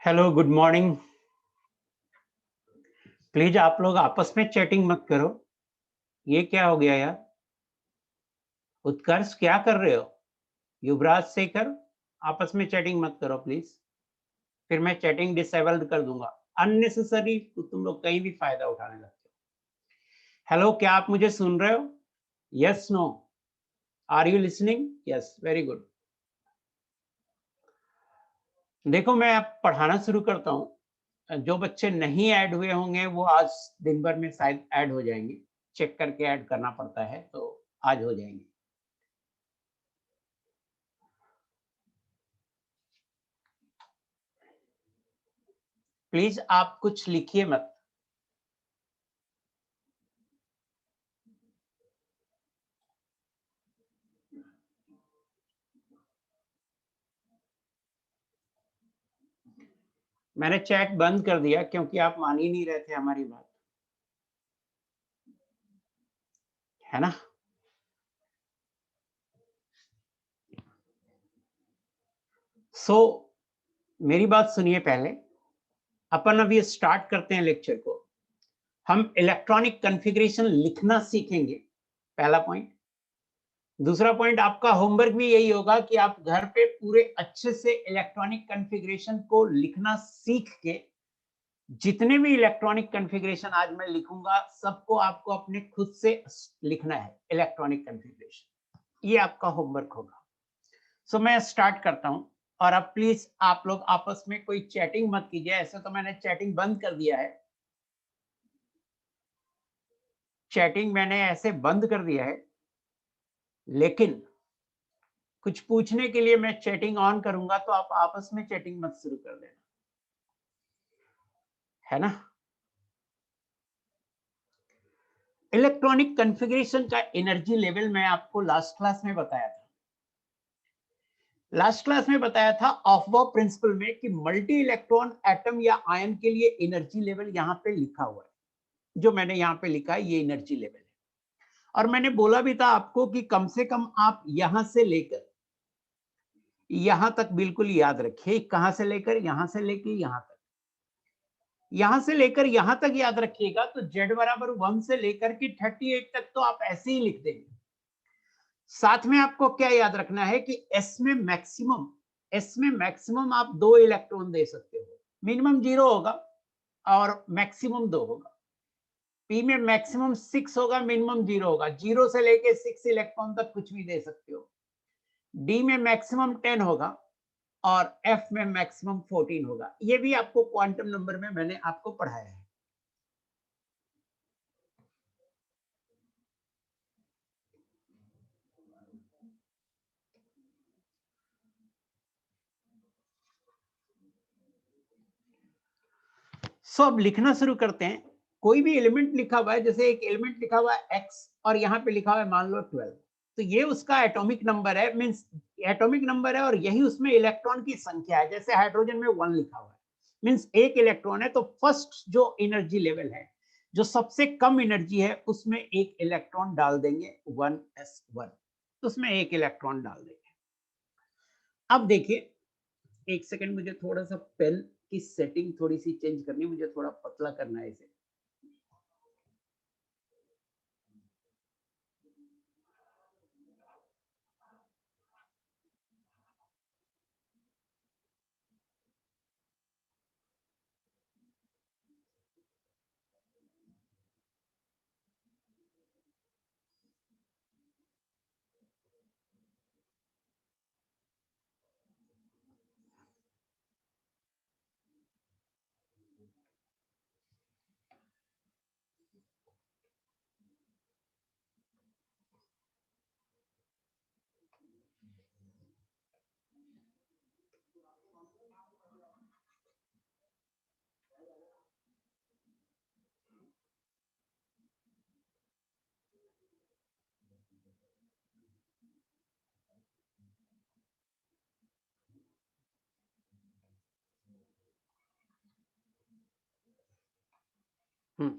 Hello, good morning. Please आप लोग आपस में चैटिंग मत करो। ये क्या हो गया यार? उत्कर्ष क्या कर रहे हो? युवराज शेखर, आपस में चैटिंग मत करो प्लीज, फिर मैं चैटिंग डिसेबल्ड कर दूंगा। अननेसेसरी तुम लोग कहीं भी फायदा उठाने लगते हो। हेलो, क्या आप मुझे सुन रहे हो? Yes, no, are you listening? Yes, very good. देखो, मैं अब पढ़ाना शुरू करता हूँ। जो बच्चे नहीं ऐड हुए होंगे वो आज दिन भर में शायद ऐड हो जाएंगे। चेक करके ऐड करना पड़ता है, तो आज हो जाएंगे। प्लीज आप कुछ लिखिए मत। मैंने चैट बंद कर दिया क्योंकि आप मान ही नहीं रहे थे हमारी बात, है ना? मेरी बात सुनिए पहले। अपन अब ये स्टार्ट करते हैं लेक्चर को। हम इलेक्ट्रॉनिक कॉन्फ़िगरेशन लिखना सीखेंगे, पहला पॉइंट। दूसरा पॉइंट, आपका होमवर्क भी यही होगा कि आप घर पे पूरे अच्छे से इलेक्ट्रॉनिक कॉन्फ़िगरेशन को लिखना सीख के, जितने भी इलेक्ट्रॉनिक कॉन्फ़िगरेशन आज मैं लिखूंगा सबको आपको अपने खुद से लिखना है। इलेक्ट्रॉनिक कॉन्फ़िगरेशन ये आपका होमवर्क होगा। मैं स्टार्ट करता हूं। और अब प्लीज आप लोग आपस में कोई चैटिंग मत कीजिए। ऐसे तो मैंने चैटिंग बंद कर दिया है, चैटिंग मैंने ऐसे बंद कर दिया है, लेकिन कुछ पूछने के लिए मैं चैटिंग ऑन करूंगा तो आप आपस में चैटिंग मत शुरू कर देना, है ना? इलेक्ट्रॉनिक कॉन्फ़िगरेशन का एनर्जी लेवल मैं आपको लास्ट क्लास में बताया था। लास्ट क्लास में बताया था ऑफबॉ प्रिंसिपल में कि मल्टी इलेक्ट्रॉन एटम या आयन के लिए एनर्जी लेवल यहां पे लिखा हुआ है। जो मैंने यहां पे लिखा है ये एनर्जी लेवल है। और मैंने बोला भी था आपको कि कम से कम आप यहां से लेकर यहां तक बिल्कुल याद रखिए। कहां से लेकर यहां तक, यहां से लेकर यहां तक याद रखिएगा। तो z बराबर 1 से लेकर के 38 तक तो आप ऐसे ही लिख देंगे। साथ में आपको क्या याद रखना है कि s में मैक्सिमम आप 2 इलेक्ट्रॉन दे सकते हो। मिनिमम 0 होगा और मैक्सिमम 2 होगा। p में मैक्सिमम 6 होगा, मिनिमम 0 होगा। 0 से लेके 6 इलेक्ट्रॉन तक कुछ भी दे सकते हो। d में मैक्सिमम 10 होगा और f में मैक्सिमम 14 होगा। ये भी आपको क्वांटम नंबर में मैंने आपको पढ़ाया है। अब लिखना शुरू करते हैं। कोई भी एलिमेंट लिखा हुआ है, जैसे एक एलिमेंट लिखा हुआ है x और यहाँ पे लिखा हुआ है मान लो 12, तो ये उसका एटॉमिक नंबर है। मींस एटॉमिक नंबर है और यही उसमें इलेक्ट्रॉन की संख्या है। जैसे हाइड्रोजन में 1 लिखा हुआ है, मींस एक इलेक्ट्रॉन है। तो फर्स्ट जो एनर्जी लेवल है जो सबसे कम एनर्जी है उसमें एक इलेक्ट्रॉन डाल देंगे 1s1, तो उसमें एक इलेक्ट्रॉन डाल देंगे। अब देखिए, एक सेकंड, मुझे थोड़ा सा पेन की सेटिंग थोड़ी सी चेंज करनी है, मुझे थोड़ा पतला करना है इसे।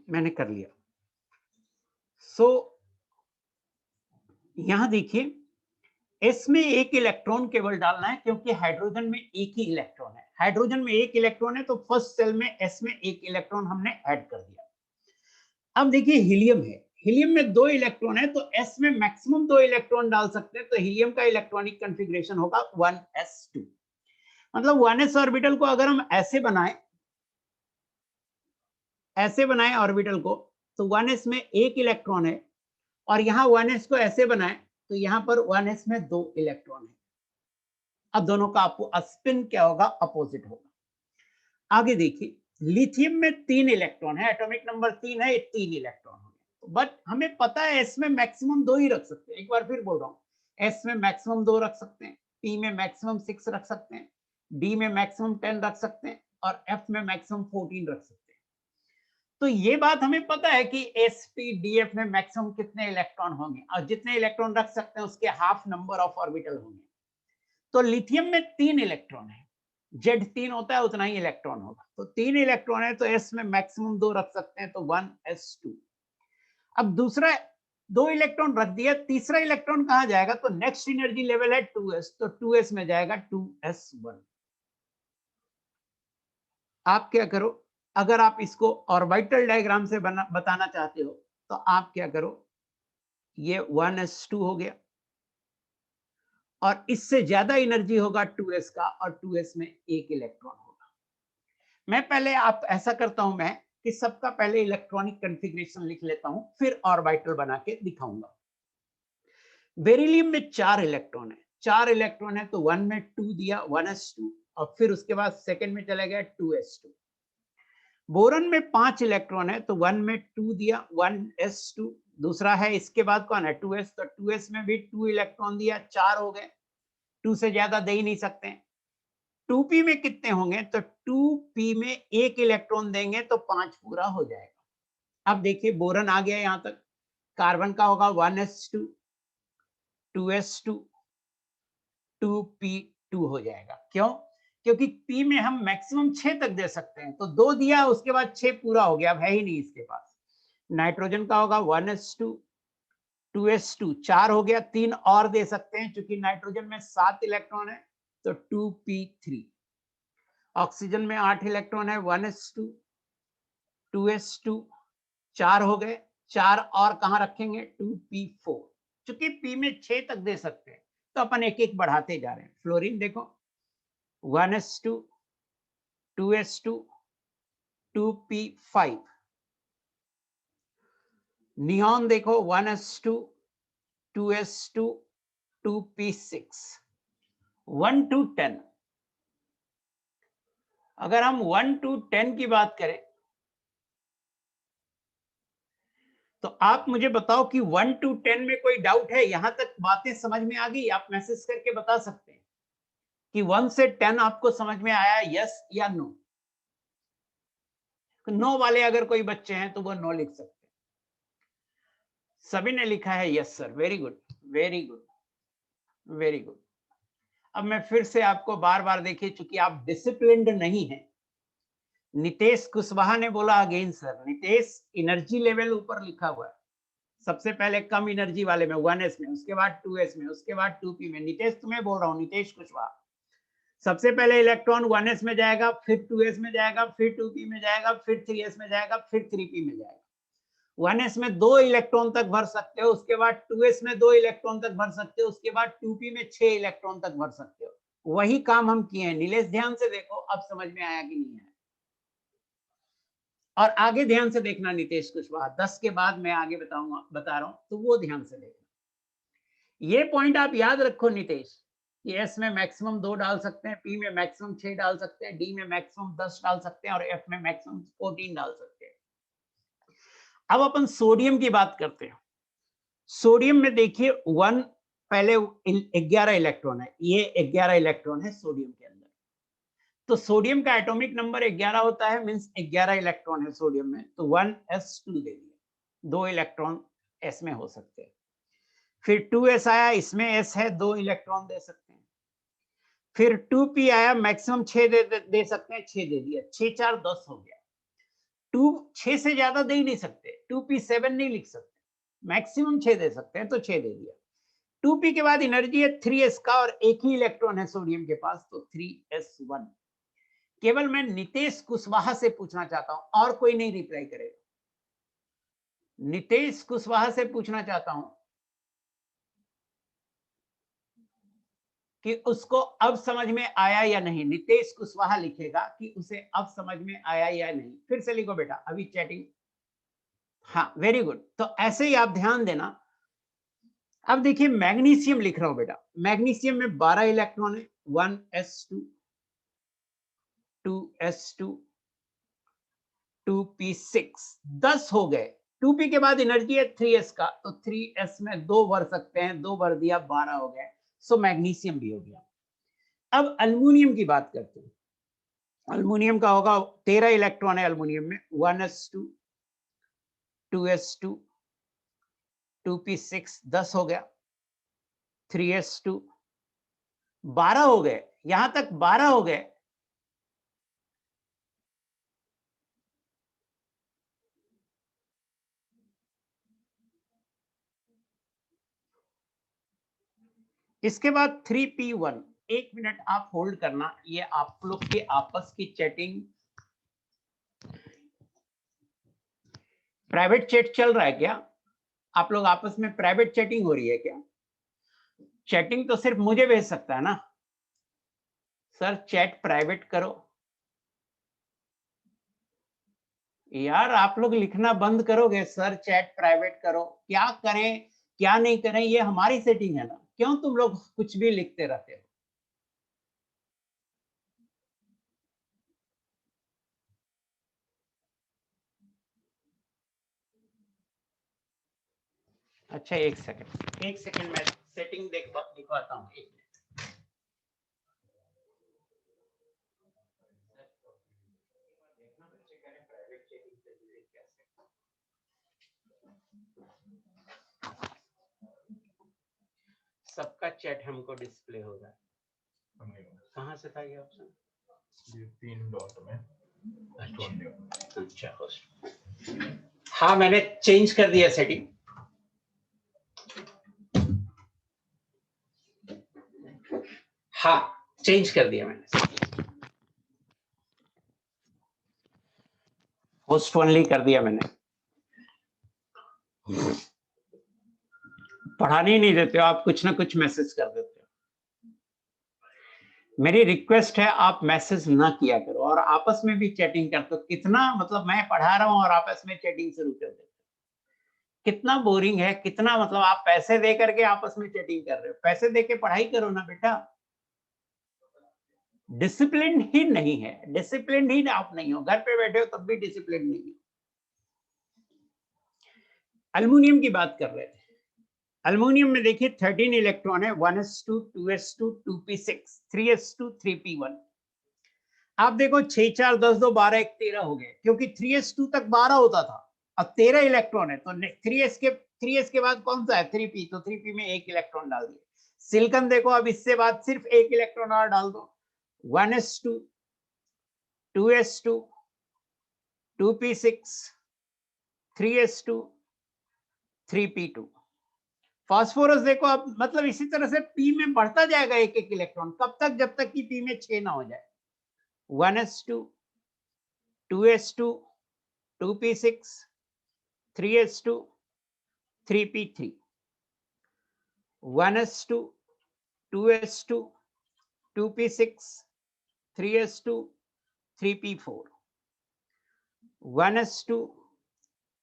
मैंने कर लिया। सो यहां देखिए, एस में एक इलेक्ट्रॉन केवल डालना है, क्योंकि हाइड्रोजन में एक ही इलेक्ट्रॉन है। हाइड्रोजन में एक इलेक्ट्रॉन है, तो फर्स्ट सेल में एस में एक इलेक्ट्रॉन हमने ऐड कर दिया। अब देखिए, हीलियम है, हीलियम में दो इलेक्ट्रॉन है, तो एस में मैक्सिमम दो इलेक्ट्रॉन डाल सकते हैं, तो हीलियम का इलेक्ट्रॉनिक कॉन्फ़िगरेशन होगा 1s2। मतलब 1s ऑर्बिटल को अगर हम ऐसे बनाए ऑर्बिटल को, तो 1s में एक इलेक्ट्रॉन है, और यहां 1s को ऐसे बनाए तो यहां पर 1s में दो इलेक्ट्रॉन है। अब दोनों का स्पिन क्या होगा? अपोजिट होगा। आगे देखिए, लिथियम में तीन इलेक्ट्रॉन है, एटॉमिक नंबर 3 है, तीन इलेक्ट्रॉन होंगे, बट हमें पता है एस में मैक्सिमम दो ही रख सकते हैं। एक बार फिर बोल रहा हूं, एस में मैक्सिमम दो रख सकते हैं, पी में मैक्सिमम 6 रख सकते हैं, डी में मैक्सिमम 10 रख सकते हैं, और एफ में मैक्सिमम 14 रख सकते हैं। तो ये बात हमें पता है कि एस पी डी एफ में मैक्सिमम कितने इलेक्ट्रॉन होंगे, और जितने इलेक्ट्रॉन रख सकते हैं उसके हाफ नंबर ऑफ ऑर्बिटल होंगे। तो लिथियम में तीन इलेक्ट्रॉन है, Z3 होता है उतना ही इलेक्ट्रॉन होगा, तो तीन इलेक्ट्रॉन है, तो S में मैक्सिमम दो रख सकते हैं, तो 1s2। अब दूसरा दो इलेक्ट्रॉन रख दिया, तीसरा इलेक्ट्रॉन कहां जाएगा? तो नेक्स्ट एनर्जी लेवल है 2s, तो 2s में जाएगा 2s1। आप क्या करो, अगर आप इसको ऑर्बिटल डायग्राम से बताना चाहते हो, तो आप क्या करो, ये 1s2 हो गया, और इससे ज्यादा एनर्जी होगा 2s का, और 2s में एक इलेक्ट्रॉन होगा। मैं पहले आप ऐसा करता हूं मैं कि सबका पहले इलेक्ट्रॉनिक कॉन्फ़िगरेशन लिख लेता हूं, फिर ऑर्बिटल बना के दिखाऊंगा। बेरिलियम में चार इलेक्ट्रॉन है, चार इलेक्ट्रॉन है, तो 1 में 2 दिया 1s2, और फिर उसके बाद सेकंड में चला गया 2s2। बोरन में 5 इलेक्ट्रॉन है, तो 1 में 2 दिया 1s2। दूसरा है, इसके बाद कौन है? 2s, तो 2s में भी 2 इलेक्ट्रॉन दिया, 4 हो गए, 2 से ज्यादा दे ही नहीं सकते। 2p में कितने होंगे? तो 2p में एक इलेक्ट्रॉन देंगे तो 5 पूरा हो जाएगा। अब देखिए, बोरन आ गया यहां तक, कार्बन का होगा 1s2, 2s2, 2p2 हो जाएगा। क्यों? क्योंकि p में हम मैक्सिमम 6 तक दे सकते हैं, तो 2 दिया, उसके बाद 6 पूरा हो गया, अब है ही नहीं इसके पास। नाइट्रोजन का होगा 1s2, 2s2, 4 हो गया, 3 और दे सकते हैं, क्योंकि नाइट्रोजन में 7 इलेक्ट्रॉन है, तो 2p3। ऑक्सीजन में 8 इलेक्ट्रॉन है, 1s2, 2s2, 4 हो गए, 4 और कहां रखेंगे? 2p4। चूंकि p में 6 तक दे सकते हैं, तो अपन एक एक बढ़ाते जा रहे हैं। फ्लोरीन देखो, 1s2, 2s2, 2p5। नियॉन देखो, 1s2, 2s2, 2p6। 1 to 10, अगर हम 1 to 10 की बात करें, तो आप मुझे बताओ कि 1 to 10 में कोई डाउट है? यहां तक बातें समझ में आ गई? आप मैसेज करके बता सकते हैं कि 1 से 10 आपको समझ में आया, यस या नो? नो वाले अगर कोई बच्चे हैं तो वो नो लिख सकते हैं। सभी ने लिखा है yes sir, very good, very good, very good. अब मैं फिर से आपको बार बार, देखिए, चूंकि आप डिसिप्लिन्ड नहीं हैं, नितेश कुशवाहा ने बोला again sir. Nitesh, energy level ऊपर लिखा हुआ है, सबसे पहले कम एनर्जी वाले में 1s में, उसके बाद 2s में, उसके बाद 2p में। नितेश तुम्हें बोल रहा हूँ, नितेश कुशवाहा, सबसे पहले इलेक्ट्रॉन 1s में जाएगा, फिर 2s में जाएगा, फिर 2p में जाएगा, फिर 3s में जाएगा, फिर 3p में जाएगा। 1s में 2 इलेक्ट्रॉन तक भर सकते हो, उसके बाद 2s में 2 इलेक्ट्रॉन तक भर सकते हो, उसके बाद 2p में 6 इलेक्ट्रॉन तक भर सकते हो। वही काम हम किए हैं। नीलेश, ध्यान से देखो, अब समझ में आया कि नहीं आया? और आगे ध्यान से देखना नितेश कुशवाहा, 10 के बाद मैं आगे बताऊंगा, बता रहा हूं, तो वो ध्यान से देखना। ये पॉइंट आप याद रखो नितेश, कि एस में मैक्सिमम 2 डाल सकते हैं, पी में मैक्सिमम 6 डाल सकते हैं, डी में मैक्सिमम 10 डाल सकते हैं, और एफ में मैक्सिमम 14 डाल सकते हैं। अब अपन सोडियम की बात करते हैं। सोडियम में देखिए 1 पहले 11 इलेक्ट्रॉन है, ये 11 इलेक्ट्रॉन है सोडियम के अंदर। तो सोडियम का एटॉमिक नंबर 11 होता है, मींस 11 इलेक्ट्रॉन है सोडियम में, तो 1s2 दे दिया, 2 इलेक्ट्रॉन s में हो सकते हैं। फिर 2s आया, इसमें s है, 2 इलेक्ट्रॉन दे सकते हैं। फिर 2p आया, मैक्सिमम 6 दे सकते हैं, 6 दे दिया, 6 4 10 हो गया। 6 से ज्यादा दे ही नहीं सकते, 2p 7 नहीं लिख सकते, मैक्सिमम 6 दे सकते हैं, तो 6 दे दिया। 2p के बाद एनर्जी है 3s का, और एक ही इलेक्ट्रॉन है सोडियम के पास, तो 3s1। केवल मैं नितेश कुशवाहा से पूछना चाहता हूं, और कोई नहीं रिप्लाई करेगा। नितेश कुशवाहा से पूछना चाहता हूं कि उसको अब समझ में आया या नहीं। नितेश कुशवाहा लिखेगा कि उसे अब समझ में आया या नहीं। फिर से लिखो बेटा, अभी चैटिंग। हाँ, वेरी गुड। तो ऐसे ही आप ध्यान देना। अब देखिए मैग्नीशियम लिख रहा हूं बेटा, मैग्नीशियम में 12 इलेक्ट्रॉन है, 1s2, 2s2, 2p6, 10 हो गए। 2p के बाद एनर्जी है 3s का, तो 3s में 2 भर सकते हैं, 2 भर दिया, 12 हो गए। सो मैग्नीशियम भी हो गया। अब अल्युमिनियम की बात करते हैं। अल्युमिनियम का होगा 13 इलेक्ट्रॉन है अल्युमिनियम में, 1s2, 2s2, 2p6, 10 हो गया, 3s2, 12 हो गए, यहां तक 12 हो गए। इसके बाद 3p1, एक मिनट आप होल्ड करना, ये आप लोग के आपस की चैटिंग, प्राइवेट चैट चल रहा है क्या? आप लोग आपस में प्राइवेट चैटिंग हो रही है क्या? चैटिंग तो सिर्फ मुझे भेज सकता है ना सर, चैट प्राइवेट करो यार। आप लोग लिखना बंद करोगे सर, चैट प्राइवेट करो? क्या करें क्या नहीं करें, ये हमारी सेटिंग है ना, क्यों तुम लोग कुछ भी लिखते रहते हो? अच्छा, एक सेकंड मैं सेटिंग दिखवाता हूँ, एक मिनट। सबका चैट हमको डिस्प्ले हो रहा है, कहाँ से था ये ऑप्शन? ये 3 डॉट में। अच्छा, हाँ मैंने चेंज कर दिया सेटिंग। हाँ, चेंज कर दिया मैंने, होस्ट ओनली कर दिया मैंने। पढ़ाने ही नहीं देते हो आप, कुछ ना कुछ मैसेज कर देते हो। मेरी रिक्वेस्ट है आप मैसेज ना किया करो, और आपस में भी चैटिंग करते हो। कितना मतलब मैं पढ़ा रहा हूं और आपस में चैटिंग शुरू कर देते हो, कितना बोरिंग है, कितना मतलब आप पैसे दे करके आपस में चैटिंग कर रहे हो। पैसे दे के पढ़ाई करो ना बेटा। डिसिप्लिन ही नहीं है, डिसिप्लिन ही आप नहीं हो, घर पे बैठे हो तब भी डिसिप्लिन नहीं है। अल्युमिनियम की बात कर रहे थे। अल्युमिनियम में देखिए 13 इलेक्ट्रॉन है, 1s2, 2s2, 2p6, 3s2, 3p1। आप देखो 6 4 10 2 12 1 13 हो गए, क्योंकि 3s2 तक 12 होता था। अब 13 इलेक्ट्रॉन है, तो 3s के बाद कौन सा है? 3p, तो 3p में 1 इलेक्ट्रॉन डाल दिए। सिलिकॉन देखो, अब इससे बाद सिर्फ 1 इलेक्ट्रॉन और डाल दो, 1s2, 2s2, 2p6 3s2 3p2। Phosphorus देखो अब मतलब इसी तरह से p में बढ़ता जाएगा एक एक इलेक्ट्रॉन, कब तक, जब तक कि p में 6 ना हो जाए। 1s2 2s2 2p6 3s2 3p3 1s2 2s2 2p6 3s2 3p4 1s2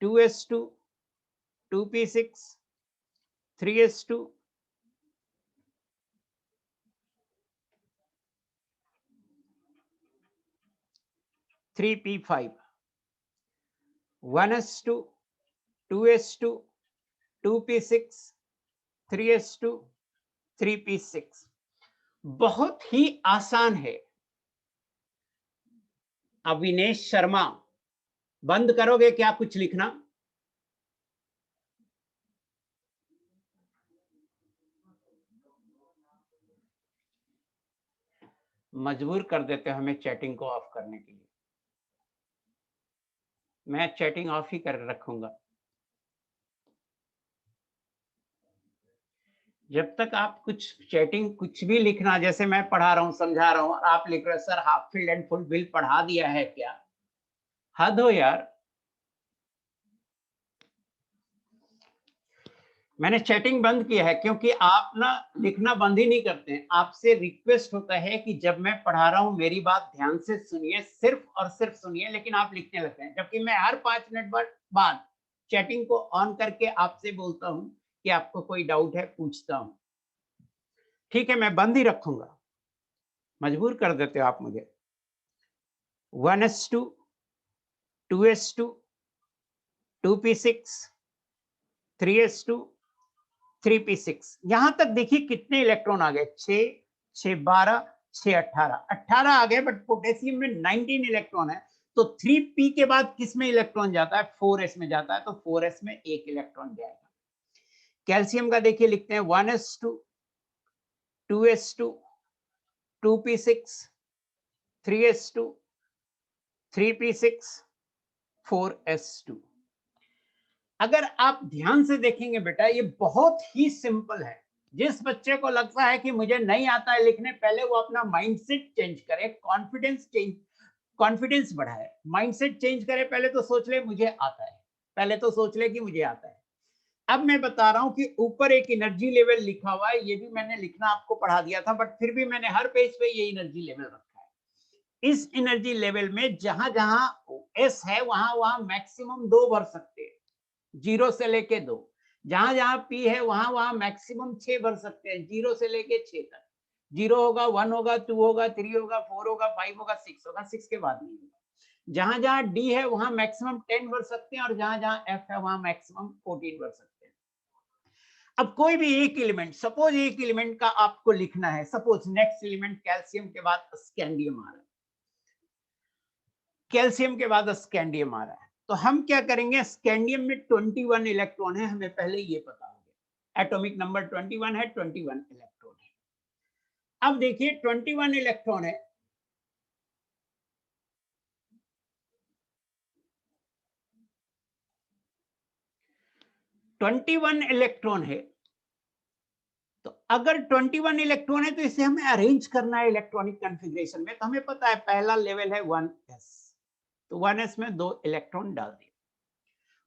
2s2 2p6 3s2 3p5 1s2 2s2 2p6 3s2 3p6। बहुत ही आसान है। अविनेश शर्मा, बंद करोगे क्या कुछ लिखना? मजबूर कर देते हो हमें चैटिंग को ऑफ करने के लिए। मैं चैटिंग ऑफ ही कर रखूंगा जब तक आप कुछ चैटिंग कुछ भी लिखना, जैसे मैं पढ़ा रहा हूं समझा रहा हूं और आप लिख रहे हो sir half field and full field पढ़ा दिया है क्या? हद हो यार। मैंने चैटिंग बंद किया है क्योंकि आप ना लिखना बंद ही नहीं करते हैं। आपसे रिक्वेस्ट होता है कि जब मैं पढ़ा रहा हूं मेरी बात ध्यान से सुनिए, सिर्फ और सिर्फ सुनिए, लेकिन आप लिखने लगते हैं, जबकि मैं हर 5 मिनट बाद चैटिंग को ऑन करके आपसे बोलता हूं कि आपको कोई डाउट है पूछता हूं। ठीक है, मैं बंद ही रखूंगा। मजबूर कर देते हो आप मुझे। 1s2 2s2 2p6 3s2 3p6। यहां तक देखिए कितने इलेक्ट्रॉन आ गए, 6 6 12 6 18 आ गए, बट पोटेशियम में 19 इलेक्ट्रॉन है। तो 3p के बाद किस में इलेक्ट्रॉन जाता है? 4s में जाता है, तो 4s में एक इलेक्ट्रॉन जाएगा। कैल्शियम का देखिए लिखते हैं 1s2 2s2 2p6 3s2 3p6 4s2। अगर आप ध्यान से देखेंगे बेटा, ये बहुत ही सिंपल है। जिस बच्चे को लगता है कि मुझे नहीं आता है लिखने, पहले वो अपना माइंडसेट चेंज करे, कॉन्फिडेंस बढ़ाए, माइंडसेट चेंज करे। पहले तो सोच ले मुझे आता है, पहले तो सोच ले कि मुझे आता है। अब मैं बता रहा हूं कि ऊपर एक एनर्जी लेवल लिखा हुआ है, ये भी मैंने लिखना आपको पढ़ा दिया था, बट फिर भी मैंने हर पेज पे ये एनर्जी लेवल रखा है। इस एनर्जी लेवल में जहां जहां एस है वहां वहां मैक्सिमम 2 भर सकते हैं, 0 से लेके 2। जहां जहां पी है वहां वहां मैक्सिमम 6 भर सकते हैं, 0 से लेके 6 तक। 0 होगा, 1 होगा, 2 होगा, 3 होगा, 4 होगा, 5 होगा, 6 होगा, 6 के बाद नहीं होगा। जहां जहां डी है वहां मैक्सिमम 10 भर सकते हैं, और जहां जहां एफ है वहां मैक्सिमम 14 भर सकते हैं। अब कोई भी एक एलिमेंट, सपोज एक एलिमेंट का आपको लिखना है, सपोज नेक्स्ट एलिमेंट कैल्शियम के बाद स्कैंडियम आ रहा है, कैल्शियम के बाद स्कैंडियम आ रहा है, तो हम क्या करेंगे? स्कैंडियम में 21 इलेक्ट्रॉन है, हमें पहले ये पता हो गया, एटॉमिक नंबर 21 है, 21 इलेक्ट्रॉन है। अब देखिए 21 इलेक्ट्रॉन है, तो अगर 21 इलेक्ट्रॉन है तो इसे हमें अरेंज करना है इलेक्ट्रॉनिक कॉन्फ़िगरेशन में। तो हमें पता है पहला लेवल है 1s, तो 1s में 2 इलेक्ट्रॉन डाल दिए।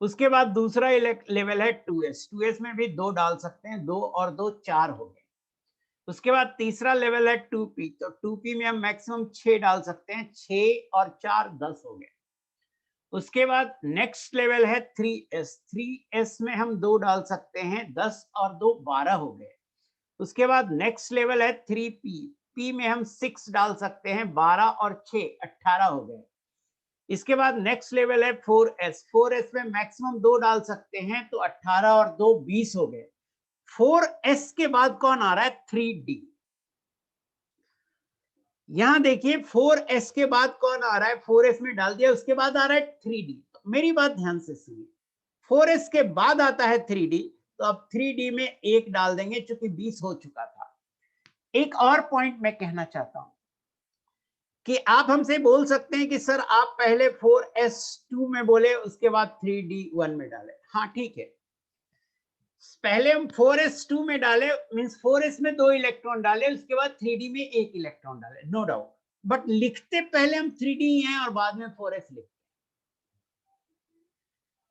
उसके बाद दूसरा लेवल है 2s, 2s में भी 2 डाल सकते हैं, 2 और 2 4 हो गए। उसके बाद तीसरा लेवल है 2p, तो 2p में हम मैक्सिमम 6 डाल सकते हैं, 6 और 4 10 हो गए। उसके बाद नेक्स्ट लेवल है 3s, 3s में हम 2 डाल सकते हैं, 10 और 2 12 हो गए। उसके बाद नेक्स्ट लेवल है 3p, p में हम 6 डाल सकते हैं, 12 और 6 18 हो गए। इसके बाद नेक्स्ट लेवल है 4s, 4s में मैक्सिमम 2 डाल सकते हैं, तो 18 और 2 20 हो गए। 4s के बाद कौन आ रहा है? 3d। यहां देखिए 4s के बाद कौन आ रहा है? 4s में डाल दिया, उसके बाद आ रहा है 3d। तो मेरी बात ध्यान से सुनिए, 4s के बाद आता है 3d, तो अब 3d में 1 डाल देंगे क्योंकि 20 हो चुका था। एक और पॉइंट मैं कहना चाहता हूं, कि आप हमसे बोल सकते हैं कि सर आप पहले 4s2 में बोले, उसके बाद 3d1 में डाले। हाँ ठीक है, पहले हम 4s2 में डाले, मींस 4s में 2 इलेक्ट्रॉन डाले, उसके बाद 3d में 1 इलेक्ट्रॉन डाले, नो डाउट। बट लिखते पहले हम 3d हैं और बाद में 4s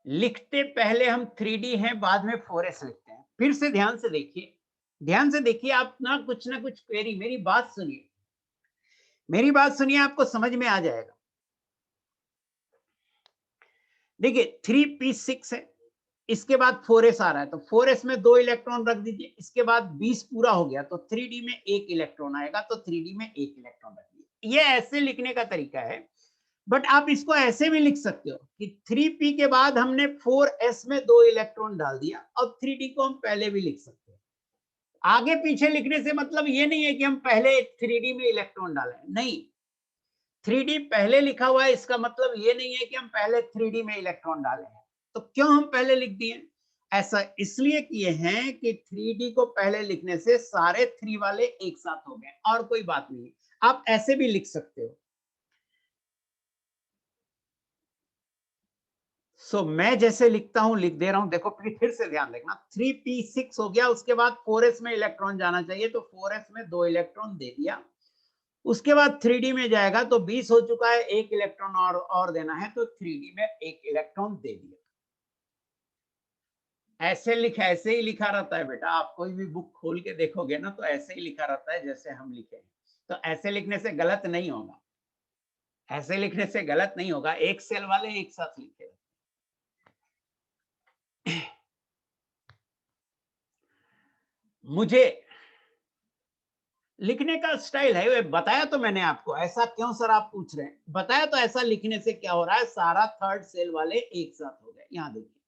लिखते पहले हम 3d हैं, बाद में 4s लिखते हैं। फिर से ध्यान से देखिए, ध्यान से देखिए, आप ना कुछ क्वेरी, मेरी बात सुनिए, मेरी बात सुनिए, आपको समझ में आ जाएगा। देखिए 3p6 है, इसके बाद 4s आ रहा है, तो 4s में 2 इलेक्ट्रॉन रख दीजिए, इसके बाद 20 पूरा हो गया तो 3d में 1 इलेक्ट्रॉन आएगा, तो 3d में 1 इलेक्ट्रॉन रख दीजिए। ये ऐसे लिखने का तरीका है। बट आप इसको ऐसे भी लिख सकते हो कि 3p के बाद हमने 4s में 2 इलेक्ट्रॉन डाल दिया, और 3d को हम पहले भी लिख सकते हैं। आगे पीछे लिखने से मतलब ये नहीं है कि हम पहले 3d में इलेक्ट्रॉन डालें, नहीं, 3d पहले लिखा हुआ है, इसका मतलब ये नहीं है कि हम पहले 3d में इलेक्ट्रॉन डाले हैं। तो क्यों हम पहले लिख दिए? ऐसा इसलिए किए हैं कि 3d को पहले लिखने से सारे 3 वाले एक साथ हो गए, और कोई बात नहीं। आप ऐसे भी लिख सकते हो। मैं जैसे लिखता हूं लिख दे रहा हूं, देखो फिर से ध्यान देखना, 3p6 हो गया, उसके बाद 4s में इलेक्ट्रॉन जाना चाहिए, तो 4s में 2 इलेक्ट्रॉन दे दिया, उसके बाद 3d में जाएगा, तो 20 हो चुका है, 1 इलेक्ट्रॉन और देना है, तो 3d में 1 इलेक्ट्रॉन दे दिया। ऐसे ही लिखा रहता है बेटा, आप कोई भी बुक खोल के देखोगे ना, तो ऐसे ही लिखा रहता है जैसे हम लिखे। तो ऐसे लिखने से गलत नहीं होगा, ऐसे लिखने से गलत नहीं होगा, एक सेल वाले एक साथ लिखे। मुझे लिखने का स्टाइल है, बताया तो मैंने आपको। ऐसा क्यों सर आप पूछ रहे हैं? बताया तो, ऐसा लिखने से क्या हो रहा है, सारा थर्ड सेल वाले एक साथ हो गए। यहां देखिए,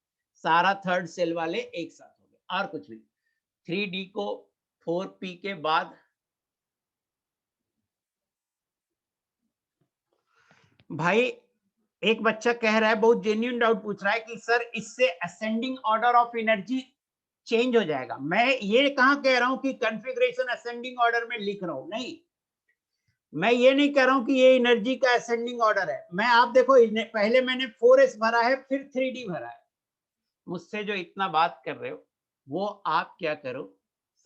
सारा थर्ड सेल वाले एक साथ हो गए, और कुछ नहीं। 3d को 4p के बाद, भाई एक बच्चा कह रहा है, बहुत जेन्युइन डाउट पूछ रहा है कि सर इससे ascending order of energy change हो जाएगा। मैं ये कहां कह रहा हूं कि कॉन्फ़िगरेशन असेंडिंग ऑर्डर में लिख रहा हूं, नहीं, मैं ये नहीं कह रहा हूं कि ये एनर्जी का असेंडिंग ऑर्डर है। मैं, आप देखो, पहले मैंने 4s भरा है, फिर 3d भरा है। मुझसे जो इतना बात कर रहे हो, वो आप क्या करो,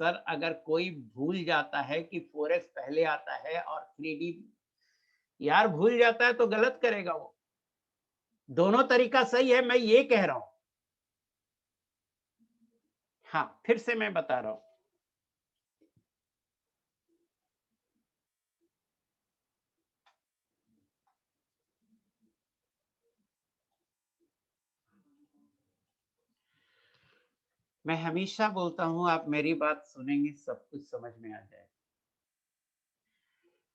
सर अगर कोई भूल जाता है कि 4s पहले आता है और 3d, यार भूल जाता है तो गलत करेगा वो। दोनों तरीका सही है, मैं ये कह रहा हूं। हाँ, फिर से मैं बता रहा हूं, मैं हमेशा बोलता हूं, आप मेरी बात सुनेंगे सब कुछ समझ में आ जाएगा।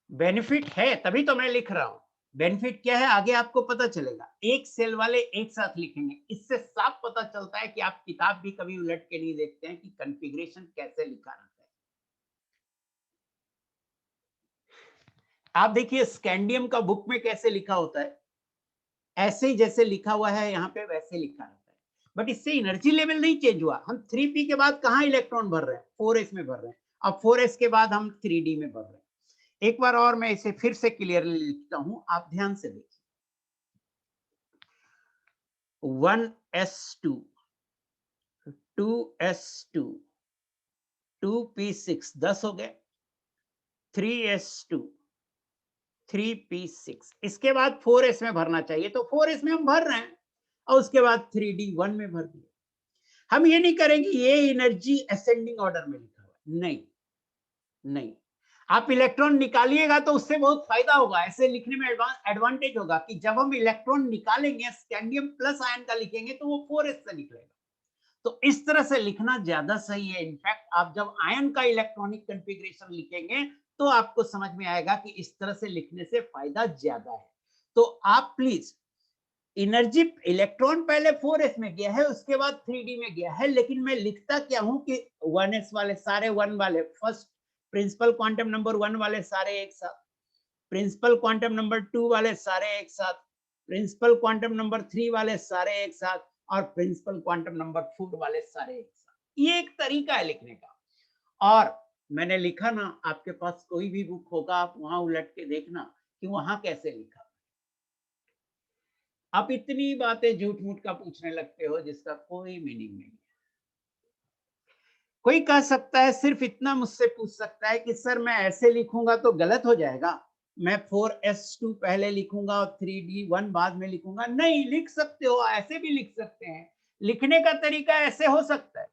बेनिफिट है तभी तो मैं लिख रहा हूं। बेनिफिट क्या है, आगे आपको पता चलेगा। एक सेल वाले एक साथ लिखेंगे, इससे साफ पता चलता है कि आप किताब भी कभी उलट के नहीं देखते हैं कि कॉन्फ़िगरेशन कैसे लिखा रहता है। आप देखिए स्कैंडियम का बुक में कैसे लिखा होता है, ऐसे ही जैसे लिखा हुआ है यहाँ पे वैसे लिखा रहता है। बट इससे एनर्जी लेवल नहीं चेंज हुआ। हम 3p के बाद कहाँ इलेक्ट्रॉन भर रहे हैं, 4s में भर रहे हैं। अब 4s के बाद हम 3d में भर रहे हैं। एक बार और मैं इसे फिर से क्लियरली लिखता हूं, आप ध्यान से देखिए। 1s2, 2s2, 2p6, 10 हो गए, 3s2, 3p6, इसके बाद 4s में भरना चाहिए, तो 4s में हम भर रहे हैं, और उसके बाद 3d1 में भर दिए। हम ये नहीं करेंगे ये एनर्जी असेंडिंग ऑर्डर में लिखा हुआ, नहीं, नहीं। आप इलेक्ट्रॉन निकालिएगा तो उससे बहुत फायदा होगा, ऐसे लिखने में एडवांटेज होगा कि जब हम इलेक्ट्रॉन निकालेंगे, स्कैंडियम प्लस आयन का लिखेंगे, तो वो 4s से निकलेगा। तो इस तरह से लिखना ज्यादा सही है। इनफैक्ट आप जब आयन का इलेक्ट्रॉनिक कॉन्फ़िगरेशन लिखेंगे, तो आपको समझ में आएगा कि इस तरह से लिखने से फायदा ज्यादा है। तो आप प्लीज, एनर्जी, इलेक्ट्रॉन पहले 4s में गया है, उसके बाद 3d में गया है, लेकिन मैं लिखता क्या हूं कि 1s वाले सारे 1 वाले, फर्स्ट प्रिंसिपल क्वांटम नंबर 1 वाले सारे एक साथ, प्रिंसिपल क्वांटम नंबर 2 वाले सारे एक साथ, प्रिंसिपल क्वांटम नंबर 3 वाले सारे एक साथ, और प्रिंसिपल क्वांटम नंबर 4 वाले सारे एक साथ। ये एक तरीका है लिखने का। और मैंने लिखा ना, आपके पास कोई भी बुक होगा, आप वहां उलट के देखना कि वहां कैसे लिखा। आप इतनी बातें झूठ मूठ का पूछने लगते हो जिसका कोई मीनिंग नहीं है। कोई कह सकता है, सिर्फ इतना मुझसे पूछ सकता है कि सर मैं ऐसे लिखूंगा तो गलत हो जाएगा, मैं 4s2 पहले लिखूंगा और 3d1 बाद में लिखूंगा। नहीं, लिख सकते हो, ऐसे भी लिख सकते हैं। लिखने का तरीका ऐसे हो सकता है।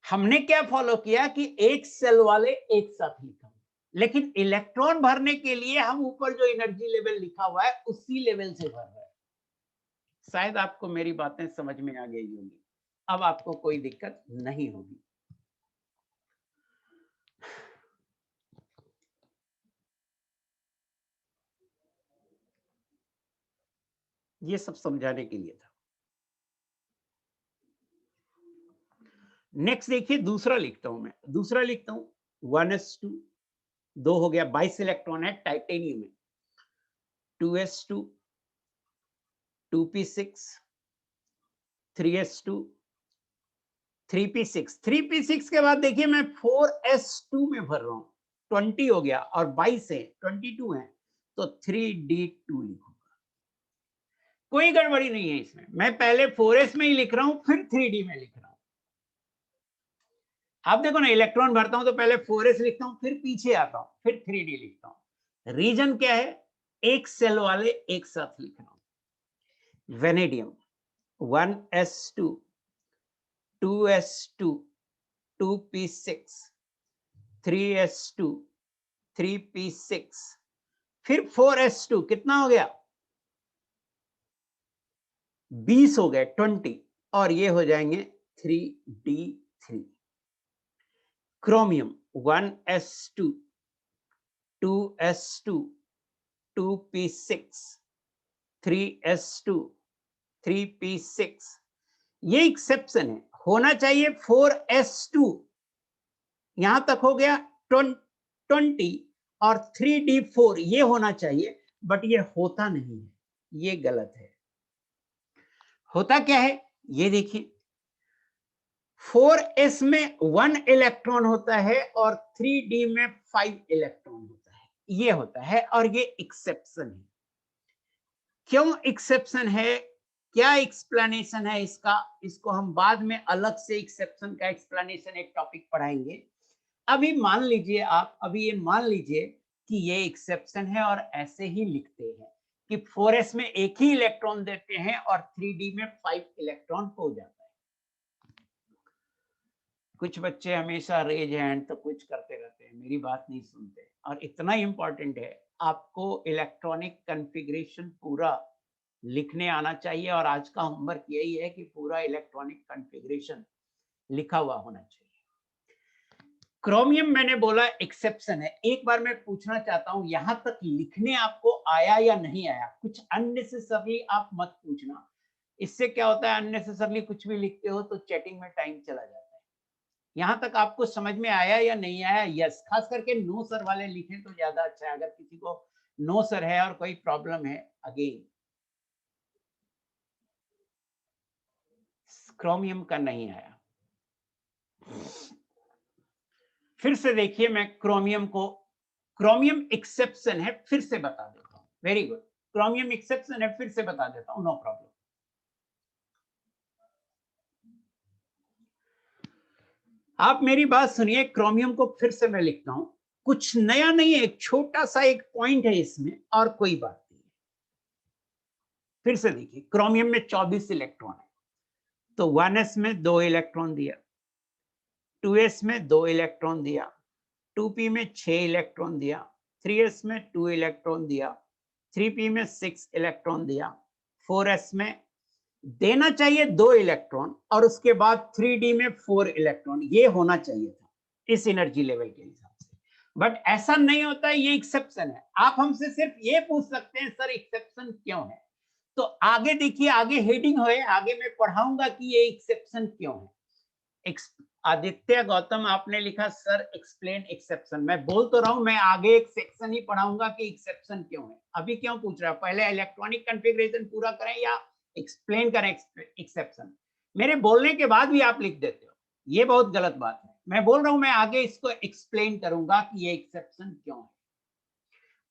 हमने क्या फॉलो किया कि एक सेल वाले एक साथ लिखा, लेकिन इलेक्ट्रॉन भरने के लिए हम ऊपर जो एनर्जी लेवल लिखा हुआ है उसी लेवल से भर रहे हैं। शायद आपको मेरी बातें समझ में आ गई होंगी, अब आपको कोई दिक्कत नहीं होगी। ये सब समझाने के लिए था। नेक्स्ट देखिए, दूसरा लिखता हूं मैं, दूसरा लिखता हूं 1s2, 2 हो गया, 22 इलेक्ट्रॉन है टाइटेनियम में, 2s2, 2p6, 3s2, 3p6, 3p6 के बाद देखिए मैं 4s2 में भर रहा हूं, 20 हो गया और 22 है, 22 है, तो 3d2 लिखूंगा। कोई गड़बड़ी नहीं है इसमें, मैं पहले 4s में ही लिख रहा हूं, फिर 3d में लिख रहा हूं। आप देखो ना, इलेक्ट्रॉन भरता हूं तो पहले 4s लिखता हूं, फिर पीछे आता हूं, फिर 3d लिखता हूं। रीजन क्या है? एक सेल वाले एक साथ लिख रहा हूं। Vanadium 1s2, 2s2, 2p6, 3s2, 3p6, फिर 4s2, कितना हो गया? 20 हो गए, 20, और ये हो जाएंगे 3d3। Chromium 1s2, 2s2, 2p6, 3s2, 3p6, ये एक्सेप्शन है, होना चाहिए 4s2, यहां तक हो गया 20 और 3d4 ये होना चाहिए, बट ये होता नहीं है, ये गलत है। होता क्या है ये देखिए, 4s में 1 इलेक्ट्रॉन होता है और 3d में 5 इलेक्ट्रॉन होता है, ये होता है, और ये एक्सेप्शन है। क्यों एक्सेप्शन है, क्या एक्सप्लेनेशन है इसका, इसको हम बाद में अलग से एक्सेप्शन का एक्सप्लेनेशन एक टॉपिक पढ़ाएंगे। अभी मान लीजिए आप, अभी ये मान लीजिए कि ये एक्सेप्शन है और ऐसे ही लिखते हैं कि 4s में एक ही इलेक्ट्रॉन देते हैं और 3d में 5 इलेक्ट्रॉन हो जाता है। कुछ बच्चे हमेशा रेज हैंड तो कुछ करते रहते हैं, मेरी बात नहीं सुनते, और इतना इंपॉर्टेंट है, आपको इलेक्ट्रॉनिक कॉन्फ़िगरेशन पूरा लिखने आना चाहिए, और आज का होमवर्क यही है कि पूरा इलेक्ट्रॉनिक कॉन्फ़िगरेशन लिखा हुआ होना चाहिए। क्रोमियम मैंने बोला एक्सेप्शन है। एक बार मैं पूछना चाहता हूं, यहां तक लिखने आपको आया या नहीं आया? कुछ अननेसेसरली आप मत पूछना, इससे क्या होता है, अननेसेसरली कुछ भी लिखते हो तो चैटिंग में टाइम चला जाता है। यहां तक आपको समझ में आया या नहीं आया? यस, खास करके नो सर वाले लिखें तो ज्यादा अच्छा है, अगर किसी को नो सर है और कोई प्रॉब्लम है। अगेन क्रोमियम का नहीं आया, फिर से देखिए, मैं क्रोमियम को, क्रोमियम एक्सेप्शन है, फिर से बता देता हूं। वेरी गुड, क्रोमियम एक्सेप्शन है, फिर से बता देता हूं, नो प्रॉब्लम। आप मेरी बात सुनिए, क्रोमियम को फिर से मैं लिखता हूं, कुछ नया नहीं है, एक छोटा सा एक पॉइंट है इसमें, और कोई बात नहीं है। फिर से देखिए, क्रोमियम में 24 इलेक्ट्रॉन है, तो 1s में 2 इलेक्ट्रॉन दिया, 2s में 2 इलेक्ट्रॉन दिया, 2p में 6 इलेक्ट्रॉन दिया, 3s में 2 इलेक्ट्रॉन दिया, 3p में 6 इलेक्ट्रॉन दिया, 4s में देना चाहिए 2 इलेक्ट्रॉन, और उसके बाद 3d में 4 इलेक्ट्रॉन, ये होना चाहिए था इस एनर्जी लेवल के हिसाब से, बट ऐसा नहीं होता है, ये एक्सेप्शन है। आप हमसे सिर्फ ये पूछ सकते हैं, सर एक्सेप्शन क्यों है? तो आगे देखिए, आगे हेडिंग है, आगे मैं पढ़ाऊंगा कि ये एक्सेप्शन क्यों है। आदित्य गौतम आपने लिखा सर एक्सप्लेन एक्सेप्शन, मैं बोल तो रहा हूं, मैं आगे एक सेक्शन ही पढ़ाऊंगा कि एक्सेप्शन क्यों है। अभी क्यों पूछ रहा है? पहले इलेक्ट्रॉनिक कॉन्फ़िगरेशन पूरा करें या एक्सप्लेन करें एक्सेप्शन? मेरे बोलने के बाद भी आप लिख देते हो, ये बहुत गलत बात है। मैं बोल रहा हूं, मैं आगे इसको एक्सप्लेन करूंगा कि ये एक्सेप्शन क्यों है।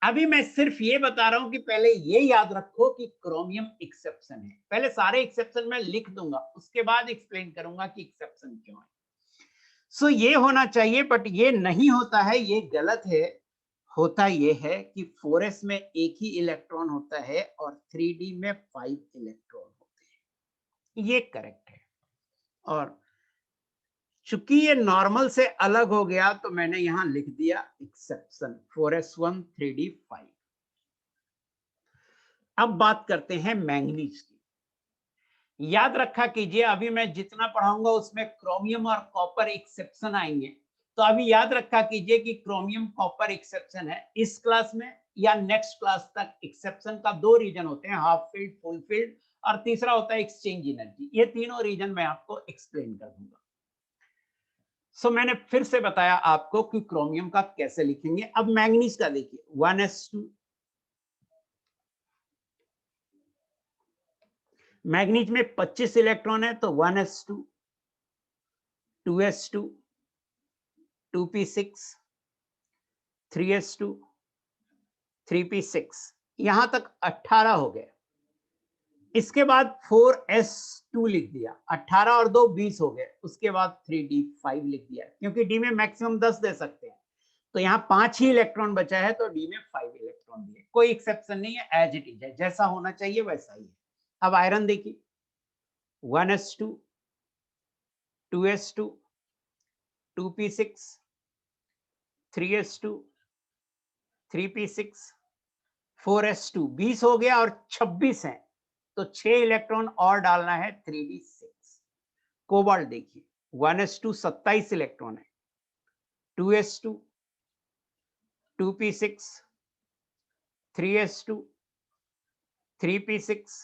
अभी मैं सिर्फ ये बता रहा हूं कि पहले ये याद रखो कि क्रोमियम एक्सेप्शन है। पहले सारे एक्सेप्शन मैं लिख दूंगा, उसके बाद एक्सप्लेन करूंगा कि एक्सेप्शन क्यों है। सो ये होना चाहिए, बट ये नहीं होता है, ये गलत है। होता ये है कि 4s में एक ही इलेक्ट्रॉन होता है और 3d में 5 इलेक्ट्रॉन होते हैं, ये करेक्ट है। और चूंकि ये नॉर्मल से अलग हो गया तो मैंने यहां लिख दिया एक्सेप्शन 4s1 3d5। अब बात करते हैं मैंगनीज की। याद रखा कीजिए, अभी मैं जितना पढ़ाऊंगा उसमें क्रोमियम और कॉपर एक्सेप्शन आएंगे। तो अभी याद रखा कीजिए कि क्रोमियम कॉपर एक्सेप्शन है इस क्लास में या नेक्स्ट क्लास तक। एक्सेप्शन का दो रीजन होते हैं, हाफ फील्ड, फुल फील्ड, और तीसरा होता है एक्सचेंज एनर्जी। ये तीनों रीजन मैं आपको एक्सप्लेन कर दूंगा। सो मैंने फिर से बताया आपको कि क्रोमियम का कैसे लिखेंगे। अब मैंगनीज का देखिए, 1s2, मैग्नीज में 25 इलेक्ट्रॉन है तो 1s2, 2s2, 2p6, 3s2, 3p6, यहां तक 18 हो गए। इसके बाद 4s2 लिख दिया, 18 और 2 20 हो गए। उसके बाद 3d5 लिख दिया, क्योंकि डी में मैक्सिमम 10 दे सकते हैं, तो यहाँ 5 ही इलेक्ट्रॉन बचा है, तो डी में 5 इलेक्ट्रॉन दिए। कोई एक्सेप्शन नहीं है, एज इट इज है, जैसा होना चाहिए वैसा ही है। अब आयरन देखिए, 1s2, 2s2, 2p6, 3s2, 3p6, 4s2, 20 हो गया और 26 है, तो 6 इलेक्ट्रॉन और डालना है 3d6। कोबाल्ट देखिए, 1s2 27 इलेक्ट्रॉन है, 2s2, 2p6, 3s2, 3p6,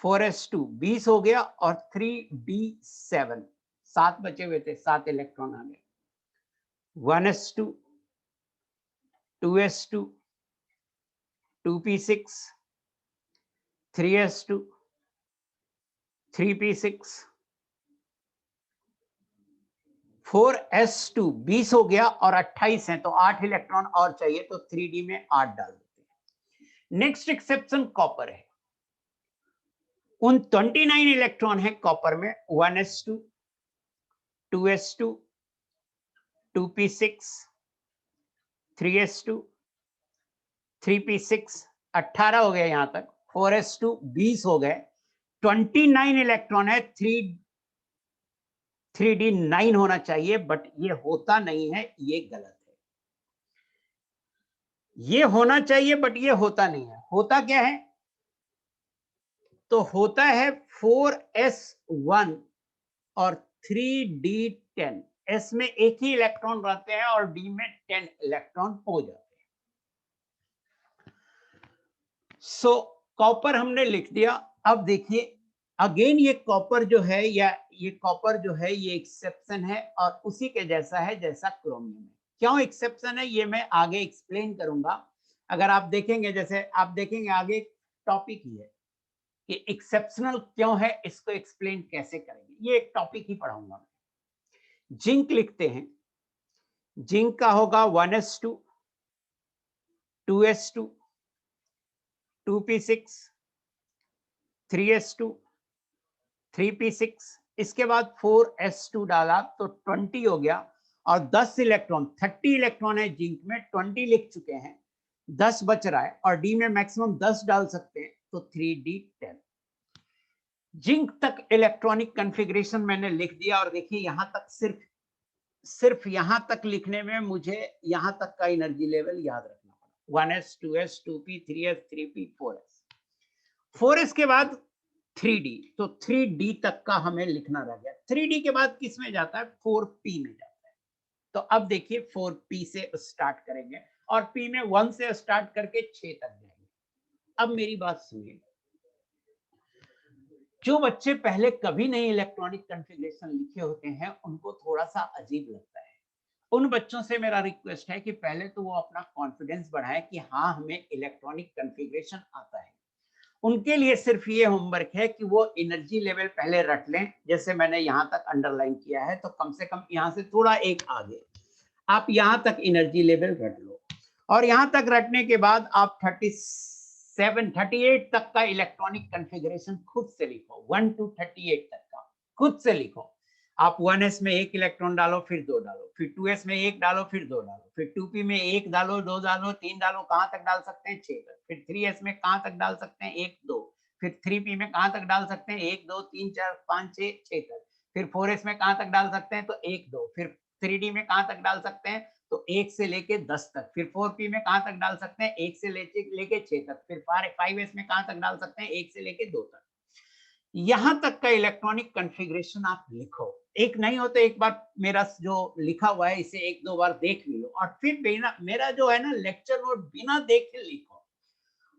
4s2, 20 हो गया और 3d7, 7 बचे हुए थे, 7 इलेक्ट्रॉन आ गए। 1s2, 2s2, 2p6, 3s2, 3p6, 4s2, 20 हो गया और 28 है, तो 8 इलेक्ट्रॉन और चाहिए, तो 3d में 8 डाल देते हैं। नेक्स्ट एक्सेप्शन कॉपर है। उन 29 इलेक्ट्रॉन है कॉपर में, 1s2, 2s2, 2p6, 3s2, 3p6, 18 हो गए यहां तक, 4s2, 20 हो गए, 29 इलेक्ट्रॉन है, 3d9 होना चाहिए, बट ये होता नहीं है, ये गलत है। ये होना चाहिए बट ये होता नहीं है। होता क्या है? तो होता है 4s1 और 3d10। s में एक ही इलेक्ट्रॉन रहते हैं और d में 10 इलेक्ट्रॉन हो जाते हैं। सो कॉपर हमने लिख दिया। अब देखिए, अगेन ये कॉपर जो है, या ये कॉपर जो है, ये एक्सेप्शन है और उसी के जैसा है जैसा क्रोमियम है। क्यों एक्सेप्शन है ये मैं आगे एक्सप्लेन करूंगा। अगर आप देखेंगे, जैसे आप देखेंगे आगे टॉपिक ही है कि एक्सेप्शनल क्यों है, इसको एक्सप्लेन कैसे करेंगे, ये एक टॉपिक ही पढ़ाऊंगा मैं। जिंक लिखते हैं, जिंक का होगा 1s2, 2s2, 2p6, 3s2, 3p6, इसके बाद 4s2 डाला तो 20 हो गया और 10 इलेक्ट्रॉन, 30 इलेक्ट्रॉन है जिंक में, 20 लिख चुके हैं, 10 बच रहा है और डी में मैक्सिमम 10 डाल सकते हैं, तो 3d10। जिंक तक इलेक्ट्रॉनिक कॉन्फ़िगरेशन मैंने लिख दिया। और देखिए यहां तक, सिर्फ यहां तक लिखने में मुझे यहां तक का एनर्जी लेवल याद रखना पड़ा, 1s, 2s, 2p, 3s, 3p, 4s। 4s के बाद 3d, तो 3d तक का हमें लिखना रह गया। 3d के बाद किस में जाता है? 4p में जाता है। तो अब देखिए 4p से स्टार्ट करेंगे और p में 1 से स्टार्ट करके 6 तक जाएंगे। अब मेरी बात सुनिए, जो बच्चे पहले कभी नहीं इलेक्ट्रॉनिक कॉन्फ़िगरेशन लिखे होते हैं, उनको थोड़ा सा अजीब लगता है। उन बच्चों से मेरा रिक्वेस्ट है कि पहले तो वो अपना कॉन्फिडेंस बढ़ाएं कि हाँ, हमें इलेक्ट्रॉनिक कॉन्फ़िगरेशन आता है। उनके लिए सिर्फ ये होमवर्क है कि वो एनर्जी लेवल पहले रट लें। जैसे मैंने यहाँ तक अंडरलाइन किया है, तो कम से कम यहाँ से थोड़ा एक आगे आप यहाँ तक एनर्जी लेवल रट लो। और यहां तक रटने के बाद आप 38 तक का इलेक्ट्रॉनिक कॉन्फ़िगरेशन खुद से लिखो, 1 to 38 तक का खुद से लिखो। आप 1s में एक इलेक्ट्रॉन डालो, फिर 2 डालो, फिर 2s में एक डालो, फिर 2 डालो, फिर 2p में एक डालो, 2 डालो, 3 डालो, कहां तक डाल सकते हैं 6 तक, फिर 3s में कहां तक डाल सकते हैं 1 2, फिर 3p में कहां तक डाल सकते हैं 1 2 3 4 5 6 6 तक, फिर 4s में कहां तक डाल सकते हैं तो 1 2, फिर 3d में कहां तक डाल सकते हैं तो 1 से लेके 10 तक, फिर 4p में कहां तक डाल सकते हैं 1 से लेके 6 तक, फिर 5s में कहां तक डाल सकते हैं 1 से लेके 2 तक। यहां तक का इलेक्ट्रॉनिक कॉन्फ़िगरेशन आप लिखो। एक नहीं हो तो एक बार मेरा जो लिखा हुआ है इसे एक दो बार देख भी लो और फिर बिना मेरा जो है ना लेक्चर नोट बिना देखे लिखो।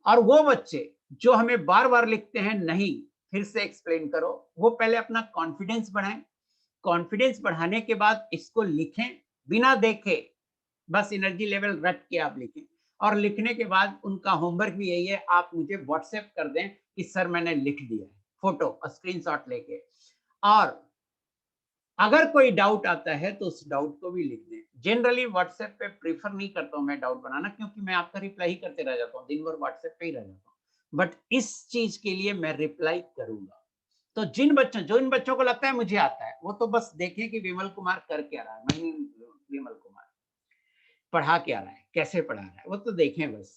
और वो बच्चे जो हमें बार बार लिखते हैं नहीं फिर से एक्सप्लेन करो, वो पहले अपना कॉन्फिडेंस बढ़ाएं। कॉन्फिडेंस बढ़ाने के बाद इसको लिखें बिना देखे, बस एनर्जी लेवल रट के आप लिखें। और लिखने के बाद उनका होमवर्क भी यही है, आप मुझे व्हाट्सएप कर दें कि सर मैंने लिख दिया है, फोटो और स्क्रीनशॉट लेके। और अगर कोई डाउट आता है तो उस डाउट को भी लिख दें। जनरली व्हाट्सएप पे प्रीफर नहीं करता हूं मैं डाउट बनाना, क्योंकि मैं आपका रिप्लाई ही करते रह जाता हूं, दिन भर व्हाट्सएप पे ही रह जाता हूं। बट इस चीज के लिए मैं रिप्लाई करूंगा। तो जो इन बच्चों को लगता है मुझे आता है, वो तो बस देखें कि विमल कुमार कर क्या रहा है। मैं विमल कुमार पढ़ा क्या रहा है, कैसे पढ़ा रहा है, वो तो देखें बस।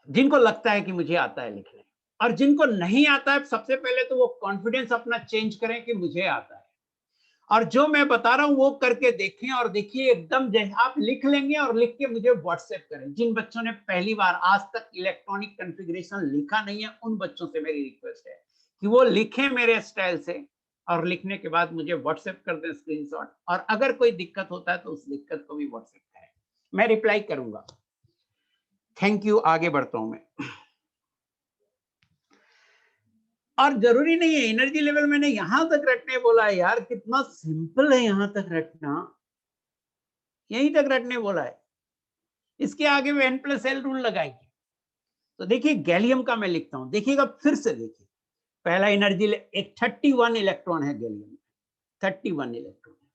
जिनको लगता है कि मुझे आता है लिखने, और जिनको नहीं आता है सबसे पहले तो वो कॉन्फिडेंस अपना चेंज करें कि मुझे आता है। और जो मैं बता रहा हूं वो करके देखें और देखिए एकदम जैसे आप लिख लेंगे और लिख के मुझे व्हाट्सएप करें। जिन बच्चों ने पहली बार आज तक इलेक्ट्रॉनिक कॉन्फ़िगरेशन लिखा नहीं है उन बच्चों से मेरी रिक्वेस्ट है कि वो लिखें मेरे स्टाइल से और लिखने के बाद मुझे व्हाट्सएप कर दें स्क्रीनशॉट। और अगर कोई दिक्कत होता है तो उस दिक्कत को भी व्हाट्सएप करें, मैं रिप्लाई करूंगा। Thank you. आगे बढ़ता हूं मैं। और जरूरी नहीं है एनर्जी लेवल मैंने यहां तक रटने बोला है यार, कितना सिंपल है यहां तक रटना, यहीं तक रटने बोला है। इसके आगे वो n+l रूल लगाएंगे। तो देखिए गैलियम का मैं लिखता हूं, देखिएगा फिर से देखिए। पहला एनर्जी एक 31 इलेक्ट्रॉन है गैलियम में, 31 इलेक्ट्रॉन है,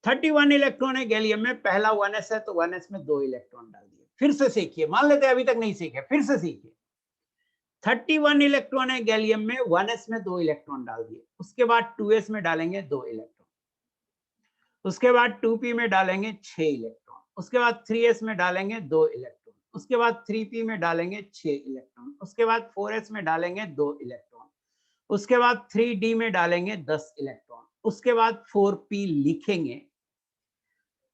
31 इलेक्ट्रॉन है गैलियम में। पहला 1s है तो 1s में 2 इलेक्ट्रॉन डाल दिए। फिर से सीखिए, मान लेते हैं अभी तक नहीं सीखे, फिर से सीखिए। 31 इलेक्ट्रॉन है गैलियम में, 1s में 2 इलेक्ट्रॉन डाल दिए। उसके बाद 2s में डालेंगे 2 इलेक्ट्रॉन, उसके बाद 2p में डालेंगे 6 इलेक्ट्रॉन, उसके बाद 3s में डालेंगे 2 इलेक्ट्रॉन, उसके बाद 3p में डालेंगे 6 इलेक्ट्रॉन, उसके बाद 4s में डालेंगे 2 इलेक्ट्रॉन, उसके बाद 3d में डालेंगे 10 इलेक्ट्रॉन, उसके बाद 4p लिखेंगे।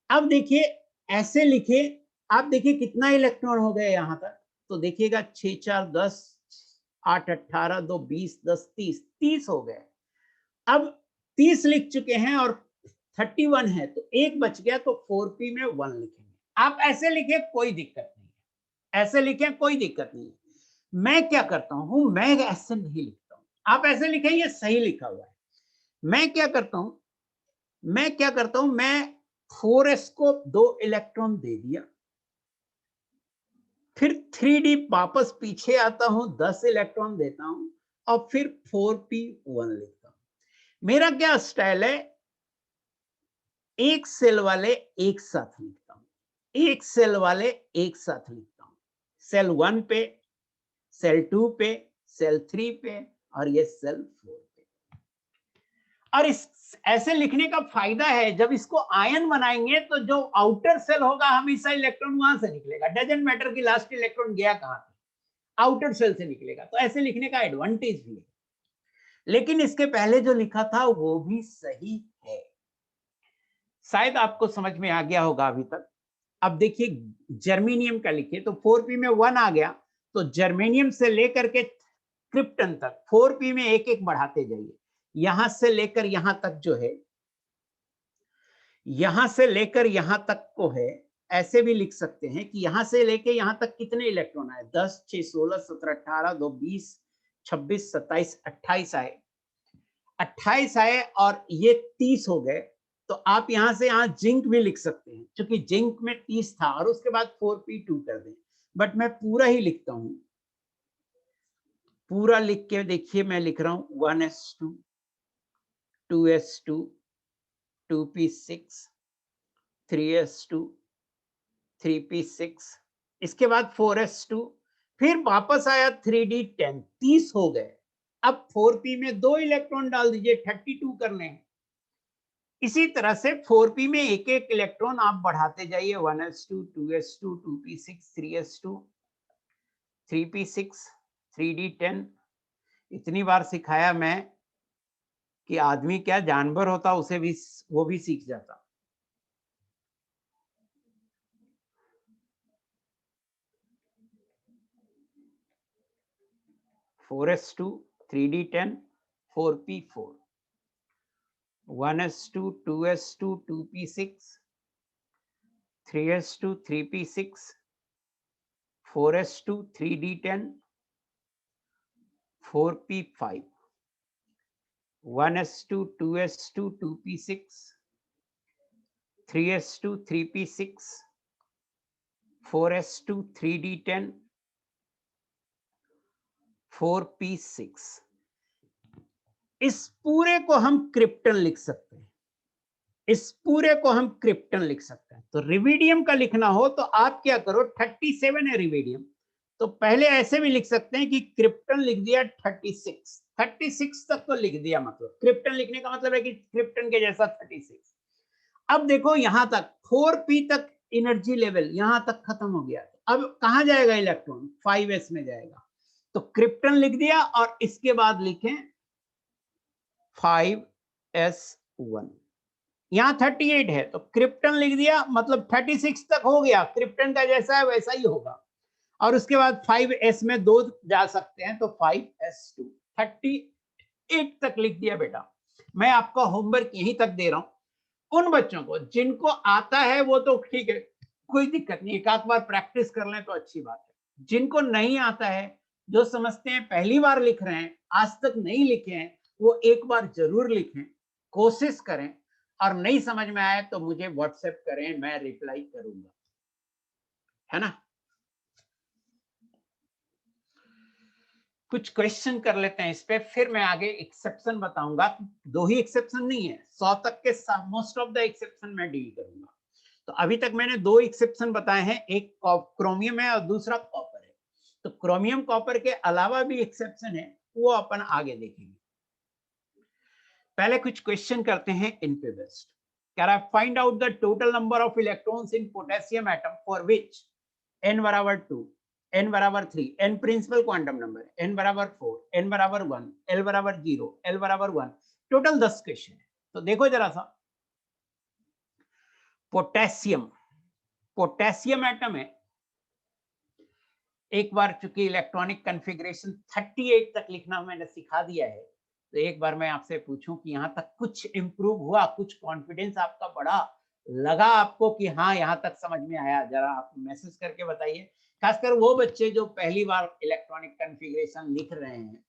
अब देखिए ऐसे लिखे, आप देखिए कितना इलेक्ट्रॉन हो गए यहां तक। तो देखिएगा 6 4 10, 8 18, 2 20, 10 30, 30 हो गए। अब 30 लिख चुके हैं और 31 है तो एक बच गया, तो 4p में 1 लिखेंगे। आप ऐसे लिखे कोई दिक्कत नहीं है, ऐसे लिखे कोई दिक्कत नहीं है। मैं क्या करता हूं, मैं ऐसे नहीं लिखता हूं, आप ऐसे लिखें ये सही लिखा हुआ है। मैं क्या करता हूं, मैं 4s को 2 इलेक्ट्रॉन दे दिया, फिर 3d वापस पीछे आता हूं, 10 इलेक्ट्रॉन देता हूं और फिर 4p 1 लिखता हूं। मेरा क्या स्टाइल है, एक सेल वाले एक साथ लिखता हूं, एक सेल वाले एक साथ लिखता हूं। सेल 1 पे, सेल 2 पे, सेल 3 पे और ये सेल 4 पे। और इस ऐसे लिखने का फायदा है, जब इसको आयन बनाएंगे तो जो आउटर सेल होगा हमेशा इलेक्ट्रॉन वहां से निकलेगा, डजंट मैटर कि लास्ट इलेक्ट्रॉन गया कहां पे, आउटर सेल से निकलेगा। तो ऐसे लिखने का एडवांटेज भी है। लेकिन इसके पहले जो लिखा था वो भी सही है, शायद आपको समझ में आ गया होगा अभी तक। अब देखिए जर्मेनियम का लिखिए, तो 4p में 1 आ गया, तो जर्मेनियम से लेकर के क्रिप्टन तक 4p में एक एक बढ़ाते जाइए। यहां से लेकर यहां तक जो है, यहां से लेकर यहां तक को है, ऐसे भी लिख सकते हैं कि यहां से लेकर यहां तक कितने इलेक्ट्रॉन आए, 10 6 16 17 18 2 20 26 27 28 आए, 28 आए और ये 30 हो गए। तो आप यहां से यहां जिंक भी लिख सकते हैं, क्योंकि जिंक में 30 था और उसके बाद 4p2 कर दें। बट मैं पूरा ही लिखता हूं, पूरा लिख के देखिए मैं लिख रहा हूं 1s2 2s2 2p6 3s2 3p6, इसके बाद 4s2, फिर वापस आया 3d10, 30 हो गए। अब 4p में 2 इलेक्ट्रॉन डाल दीजिए, 32 करने हैं। इसी तरह से 4p में एक एक इलेक्ट्रॉन आप बढ़ाते जाइए, 1s2, 2s2, 2p6, 3s2, 3p6, 3d10। इतनी बार सिखाया मैं कि आदमी क्या जानवर होता, उसे भी वो भी सीख जाता। Four s two, 3d10, 4p4, 1s2, 2s2, 2p6, 3s2, 3p6, 4s2, 3d10, 4p5, 1s2, 2s2, 2p6, 3s2, 3p6, 4s2, 3d10, 4p6। इस पूरे को हम क्रिप्टन लिख सकते हैं, इस पूरे को हम क्रिप्टन लिख सकते हैं। तो रिविडियम का लिखना हो तो आप क्या करो, 37 है रिविडियम, तो पहले ऐसे भी लिख सकते हैं कि क्रिप्टन लिख दिया 36 तक तो लिख दिया, मतलब क्रिप्टन लिखने का मतलब है कि क्रिप्टन के जैसा 36। अब देखो यहां तक 4p तक एनर्जी लेवल यहां तक खत्म हो गया। अब कहां जाएगा इलेक्ट्रॉन, 5s में जाएगा। तो क्रिप्टन लिख दिया और इसके बाद लिखें 5s1। यहां 38 है तो क्रिप्टन लिख दिया, मतलब 36 तक हो गया, क्रिप्टन का जैसा है वैसा ही होगा। और उसके बाद 5s में 2 जा सकते हैं तो 5s2, 38 तक लिख दिया बेटा। मैं आपका होमवर्क यहीं तक दे रहा हूं। उन बच्चों को जिनको आता है वो तो ठीक है, कोई दिक्कत नहीं, एक आध बार प्रैक्टिस कर लें तो अच्छी बात है। जिनको नहीं आता है, जो समझते हैं पहली बार लिख रहे हैं, आज तक नहीं लिखे हैं, वो एक बार जरूर लिखें, कोशिश करें, और नहीं समझ में आए तो मुझे व्हाट्सएप करें, मैं रिप्लाई करूंगा, है ना। कुछ क्वेश्चन कर लेते हैं इस पे, फिर मैं आगे एक्सेप्शन बताऊंगा। 2 ही एक्सेप्शन नहीं है, 100 तक के मोस्ट ऑफ द एक्सेप्शन मैं डील करूंगा। तो अभी तक मैंने 2 एक्सेप्शन बताए हैं, एक क्रोमियम है और दूसरा कॉपर है। तो क्रोमियम कॉपर के अलावा भी एक्सेप्शन है, वो अपन आगे देखेंगे। पहले कुछ क्वेश्चन करते हैं इन पे बेस्ट। कह रहा है find out the total number of electrons in potassium atom for which n बराबर 2, n बराबर 3, n principal quantum number, n बराबर 4, n बराबर 1, l बराबर 0, l बराबर 1। टोटल 10 क्वेश्चन है। तो देखो जरा सा, पोटेशियम, पोटेशियम एटम है। एक बार चूंकि इलेक्ट्रॉनिक कॉन्फ़िगरेशन 38 तक लिखना मैंने सिखा दिया है, तो एक बार मैं आपसे पूछूं कि यहां तक कुछ इंप्रूव हुआ, कुछ कॉन्फिडेंस आपका बढ़ा, लगा आपको कि हाँ यहां तक समझ में आया, जरा आप मैसेज करके बताइए। खासकर वो बच्चे जो पहली बार इलेक्ट्रॉनिक कॉन्फ़िगरेशन लिख रहे हैं,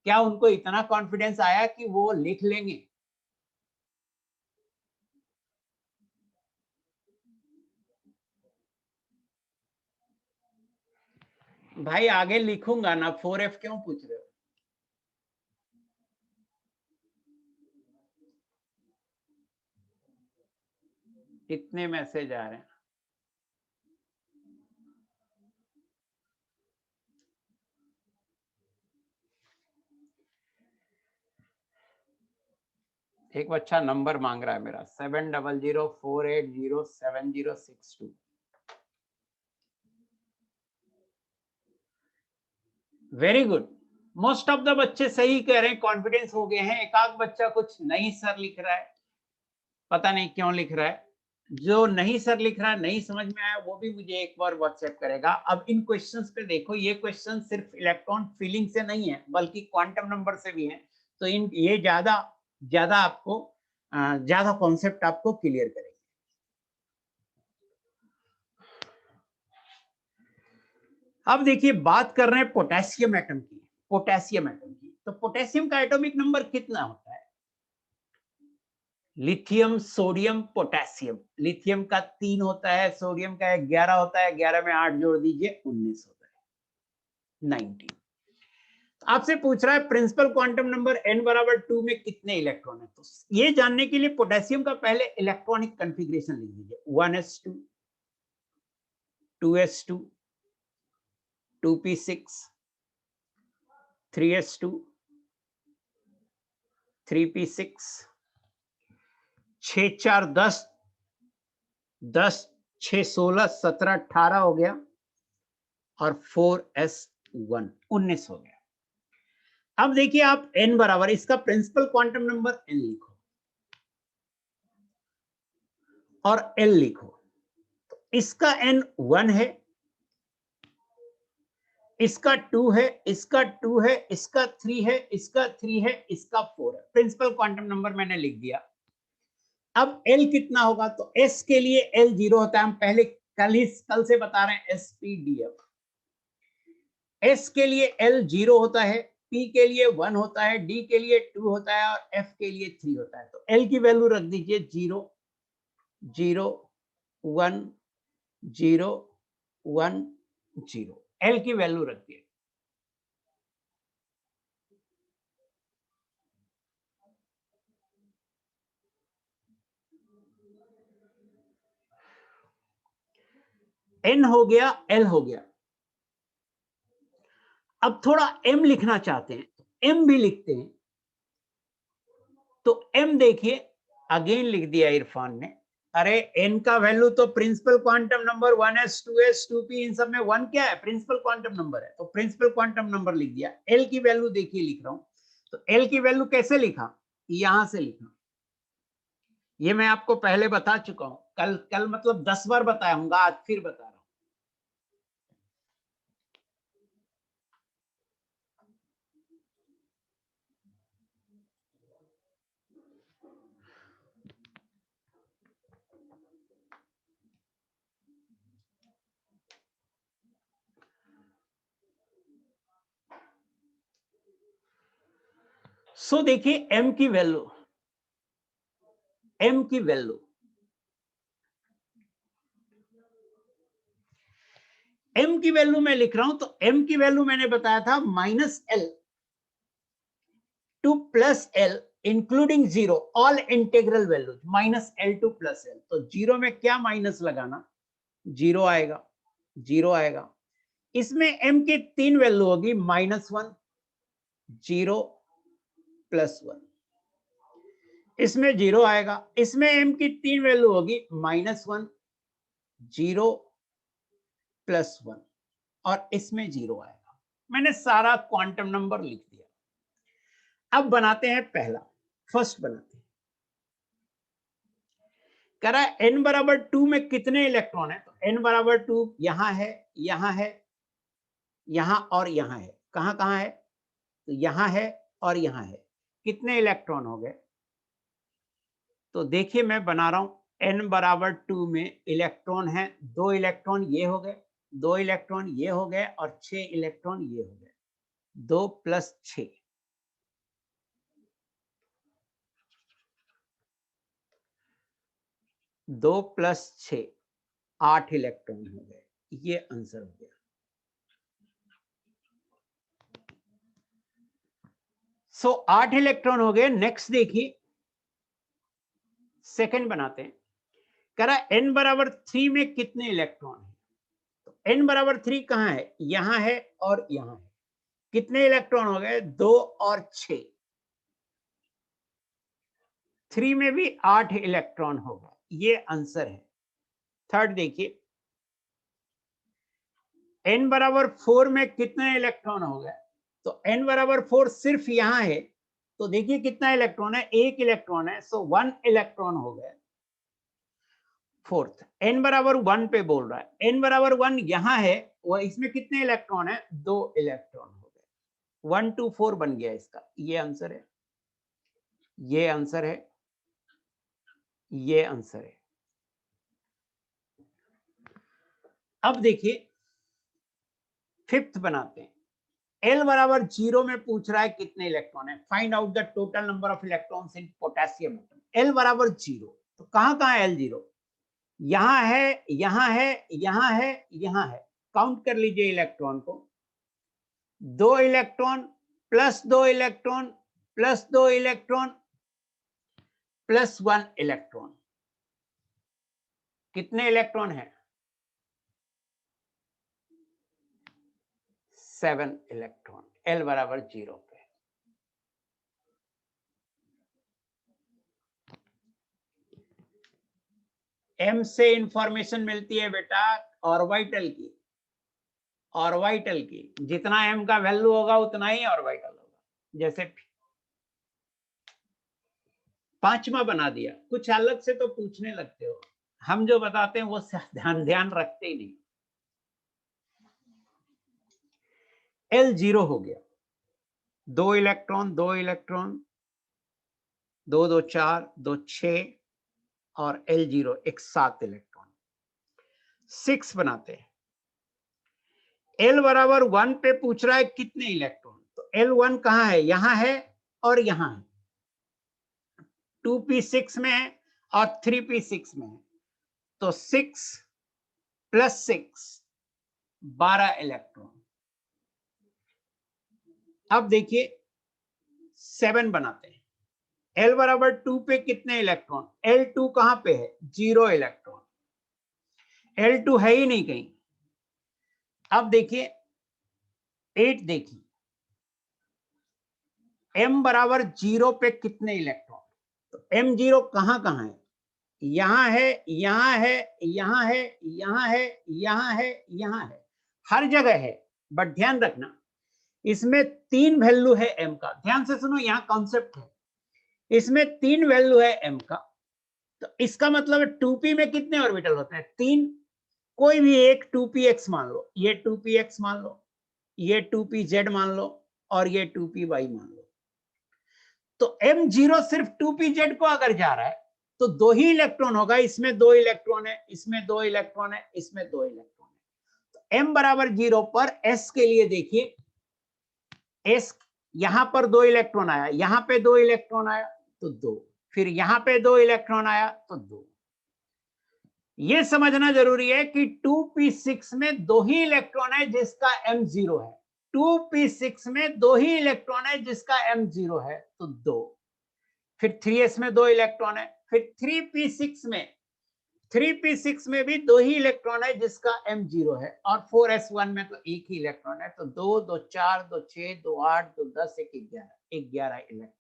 क्या उनको इतना कॉन्फिडेंस आया कि वो लिख लेंगे? भाई आगे लिखूंगा ना, 4F क्यों पूछ रहे हो? इतने मैसेज आ रहे हैं। एक बच्चा नंबर मांग रहा है मेरा, 7004807062। Very good, most of the बच्चे सही कह रहे हैं, कॉन्फिडेंस हो गए हैं। एक आध बच्चा कुछ नहीं सर लिख रहा है, पता नहीं क्यों लिख रहा है। जो नहीं सर लिख रहा है, नहीं समझ में आया, वो भी मुझे एक बार व्हाट्सएप करेगा। अब इन क्वेश्चंस पे देखो, ये क्वेश्चन सिर्फ इलेक्ट्रॉन फीलिंग से नहीं है, बल्कि क्वांटम नंबर से भी है। तो इन ये ज्यादा ज्यादा आपको ज्यादा कॉन्सेप्ट आपको क्लियर करेगा। अब देखिए बात कर रहे हैं पोटेशियम एटम की, पोटेशियम एटम की। तो पोटेशियम का एटॉमिक नंबर कितना होता है? Lithium, sodium, potassium. लिथियम का 3 होता है, सोडियम का 11 होता है, 11 में 8 जोड़ दीजिए 19 होता है, 19। आपसे पूछ रहा है प्रिंसिपल क्वांटम नंबर n बराबर 2 में कितने इलेक्ट्रॉन है। तो ये जानने के लिए पोटेशियम का पहले इलेक्ट्रॉनिक कॉन्फ़िगरेशन लिख दीजिए, 1s2, 2s2, 2p6, 3s2, 3p6, 6 4 10, 10 6 16 17 18 हो गया और 4s1 19 हो गया। अब देखिए आप n बराबर, इसका प्रिंसिपल क्वांटम नंबर n लिखो और l लिखो। तो इसका n 1 है, इसका 2 है, इसका 2 है, इसका 3 है, इसका 3 है, इसका 4 है। प्रिंसिपल क्वांटम नंबर मैंने लिख दिया। अब l कितना होगा? तो s के लिए l 0 होता है, हम पहले कल से बता रहे हैं SPDF। s के लिए l 0 होता है, p के लिए 1 होता है, d के लिए 2 होता है और f के लिए 3 होता है। तो l की वैल्यू रख दीजिए 0 0 1 0 1 0, l की वैल्यू रख दिए। n हो गया, l हो गया। अब थोड़ा m लिखना चाहते हैं तो m भी लिखते हैं। तो m देखिए, अगेन लिख दिया इरफान ने। अरे n का वैल्यू तो principal quantum number 1s 2s 2p इन सब में 1 क्या है? प्रिंसिपल क्वांटम नंबर है। तो प्रिंसिपल क्वांटम नंबर लिख दिया। l की वैल्यू देखिए लिख रहा हूं। तो l की वैल्यू कैसे लिखा? यहां से लिखा। ये मैं आपको पहले बता चुका हूं, कल मतलब 10 बार बताया हूँ, आज फिर बता रहा हूं। सो देखिए m की वैल्यू, m की वैल्यू, m की वैल्यू मैं लिख रहा हूं। तो m की वैल्यू मैंने बताया था -l to +l including 0, all integral values -l to +l। तो 0 में क्या माइनस लगाना? 0 आएगा, 0 आएगा। इसमें m की 3 वैल्यू होगी, -1 0 +1। इसमें 0 आएगा। इसमें m की 3 वैल्यू होगी, -1 0 +1 और इसमें 0 आएगा। मैंने सारा क्वांटम नंबर लिख दिया। अब बनाते हैं पहला, फर्स्ट बनाते हैं। कह रहा है n बराबर 2 में कितने इलेक्ट्रॉन है? तो n बराबर 2 यहां है, यहां है, यहां और यहां है। कहां कहां है? तो यहां है और यहां है। कितने इलेक्ट्रॉन हो गए? तो देखिए मैं बना रहा हूं। n बराबर 2 में इलेक्ट्रॉन है, 2 इलेक्ट्रॉन ये हो गए, 2 इलेक्ट्रॉन ये हो गए और 6 इलेक्ट्रॉन ये हो गए। 2 + 6, 2 + 6 8 इलेक्ट्रॉन हो गए। ये आंसर हो गया। सो 8 इलेक्ट्रॉन हो गए। नेक्स्ट देखिए, सेकंड बनाते हैं। कह रहा है n बराबर 3 में कितने इलेक्ट्रॉन है? तो n बराबर 3 कहां है? यहां है और यहां है। कितने इलेक्ट्रॉन हो गए? 2 और 6। 3 में भी 8 इलेक्ट्रॉन होगा। ये आंसर है। थर्ड देखिए, n बराबर 4 में कितने इलेक्ट्रॉन हो गए? तो n बराबर 4 सिर्फ यहां है। तो देखिए कितना इलेक्ट्रॉन है? 1 इलेक्ट्रॉन है। सो 1 इलेक्ट्रॉन हो गए। फोर्थ, n बराबर 1 पे बोल रहा है। n बराबर 1 यहां है, वो इसमें कितने इलेक्ट्रॉन है? 2 इलेक्ट्रॉन हो गए। 1 2 4 बन गया इसका। ये आंसर है, ये आंसर है, ये आंसर है। अब देखिए फिफ्थ बनाते हैं। L बराबर 0 में पूछ रहा है कितने इलेक्ट्रॉन है? Find out the total number of electrons in potassium atom. L बराबर 0, तो कहां कहां है L0? यहां है, यहां है, यहां है, यहां है। काउंट कर लीजिए इलेक्ट्रॉन को। 2 electron plus 2 electron plus 2 electron plus 1 electron. कितने इलेक्ट्रॉन है? 7 इलेक्ट्रॉन, L बराबर 0 पे। M से इंफॉर्मेशन मिलती है बेटा ऑर्बिटल की, ऑर्बिटल की, जितना M का वैल्यू होगा उतना ही ऑर्बिटल होगा। जैसे 5वां बना दिया, कुछ अलग से तो पूछने लगते हो, हम जो बताते हैं वो ध्यान रखते ही नहीं। L 0 हो गया, 2 इलेक्ट्रॉन 2 इलेक्ट्रॉन, 2 2 4 2 6 और L 0 एक 7 इलेक्ट्रॉन। 6 बनाते हैं, L बराबर 1 पे पूछ रहा है कितने इलेक्ट्रॉन, तो L1 कहाँ है, यहां है और यहां है, 2p6 में है और 3p6 में है, तो 6 + 6 12 इलेक्ट्रॉन। अब देखिए 7 बनाते हैं, L बराबर 2 पे कितने इलेक्ट्रॉन, L2 कहां पे है, 0 इलेक्ट्रॉन, L2 है ही नहीं कहीं। अब देखिए 8 देखिए, M बराबर 0 पे कितने इलेक्ट्रॉन, तो M0 कहां कहां है, यहां है, यहां है, यहां है, यहां है, यहां है, यहां है, हर जगह है। बट ध्यान रखना इसमें 3 वैल्यू है M का, ध्यान से सुनो, यहां कॉन्सेप्ट है, इसमें 3 वैल्यू है M का, तो इसका मतलब 2p में कितने ऑर्बिटल होते हैं, 3, कोई भी एक 2px मान लो, ये 2px मान लो, ये 2pz मान लो और ये 2py मान लो, तो M0 सिर्फ 2pz को अगर जा रहा है तो 2 ही इलेक्ट्रॉन होगा, इसमें 2 इलेक्ट्रॉन है, इसमें 2 इलेक्ट्रॉन है, इसमें 2 इलेक्ट्रॉन है, तो M बराबर 0 पर S के लिए देखिए, S यहां पर 2 इलेक्ट्रॉन आया, यहां पे 2 इलेक्ट्रॉन आया तो 2, फिर यहां पे 2 इलेक्ट्रॉन आया तो 2। यह समझना जरूरी है कि 2p6 में 2 ही इलेक्ट्रॉन है जिसका M0 है, 2p6 में 2 ही इलेक्ट्रॉन है जिसका M0 है तो 2, फिर 3s में 2 इलेक्ट्रॉन है, फिर 3p6 में भी 2 ही इलेक्ट्रॉन है जिसका M0 है, और 4s1 में तो एक ही इलेक्ट्रॉन है, तो 2 2 4 2 6 2 8 2 10 1 11 इलेक्ट्रॉन।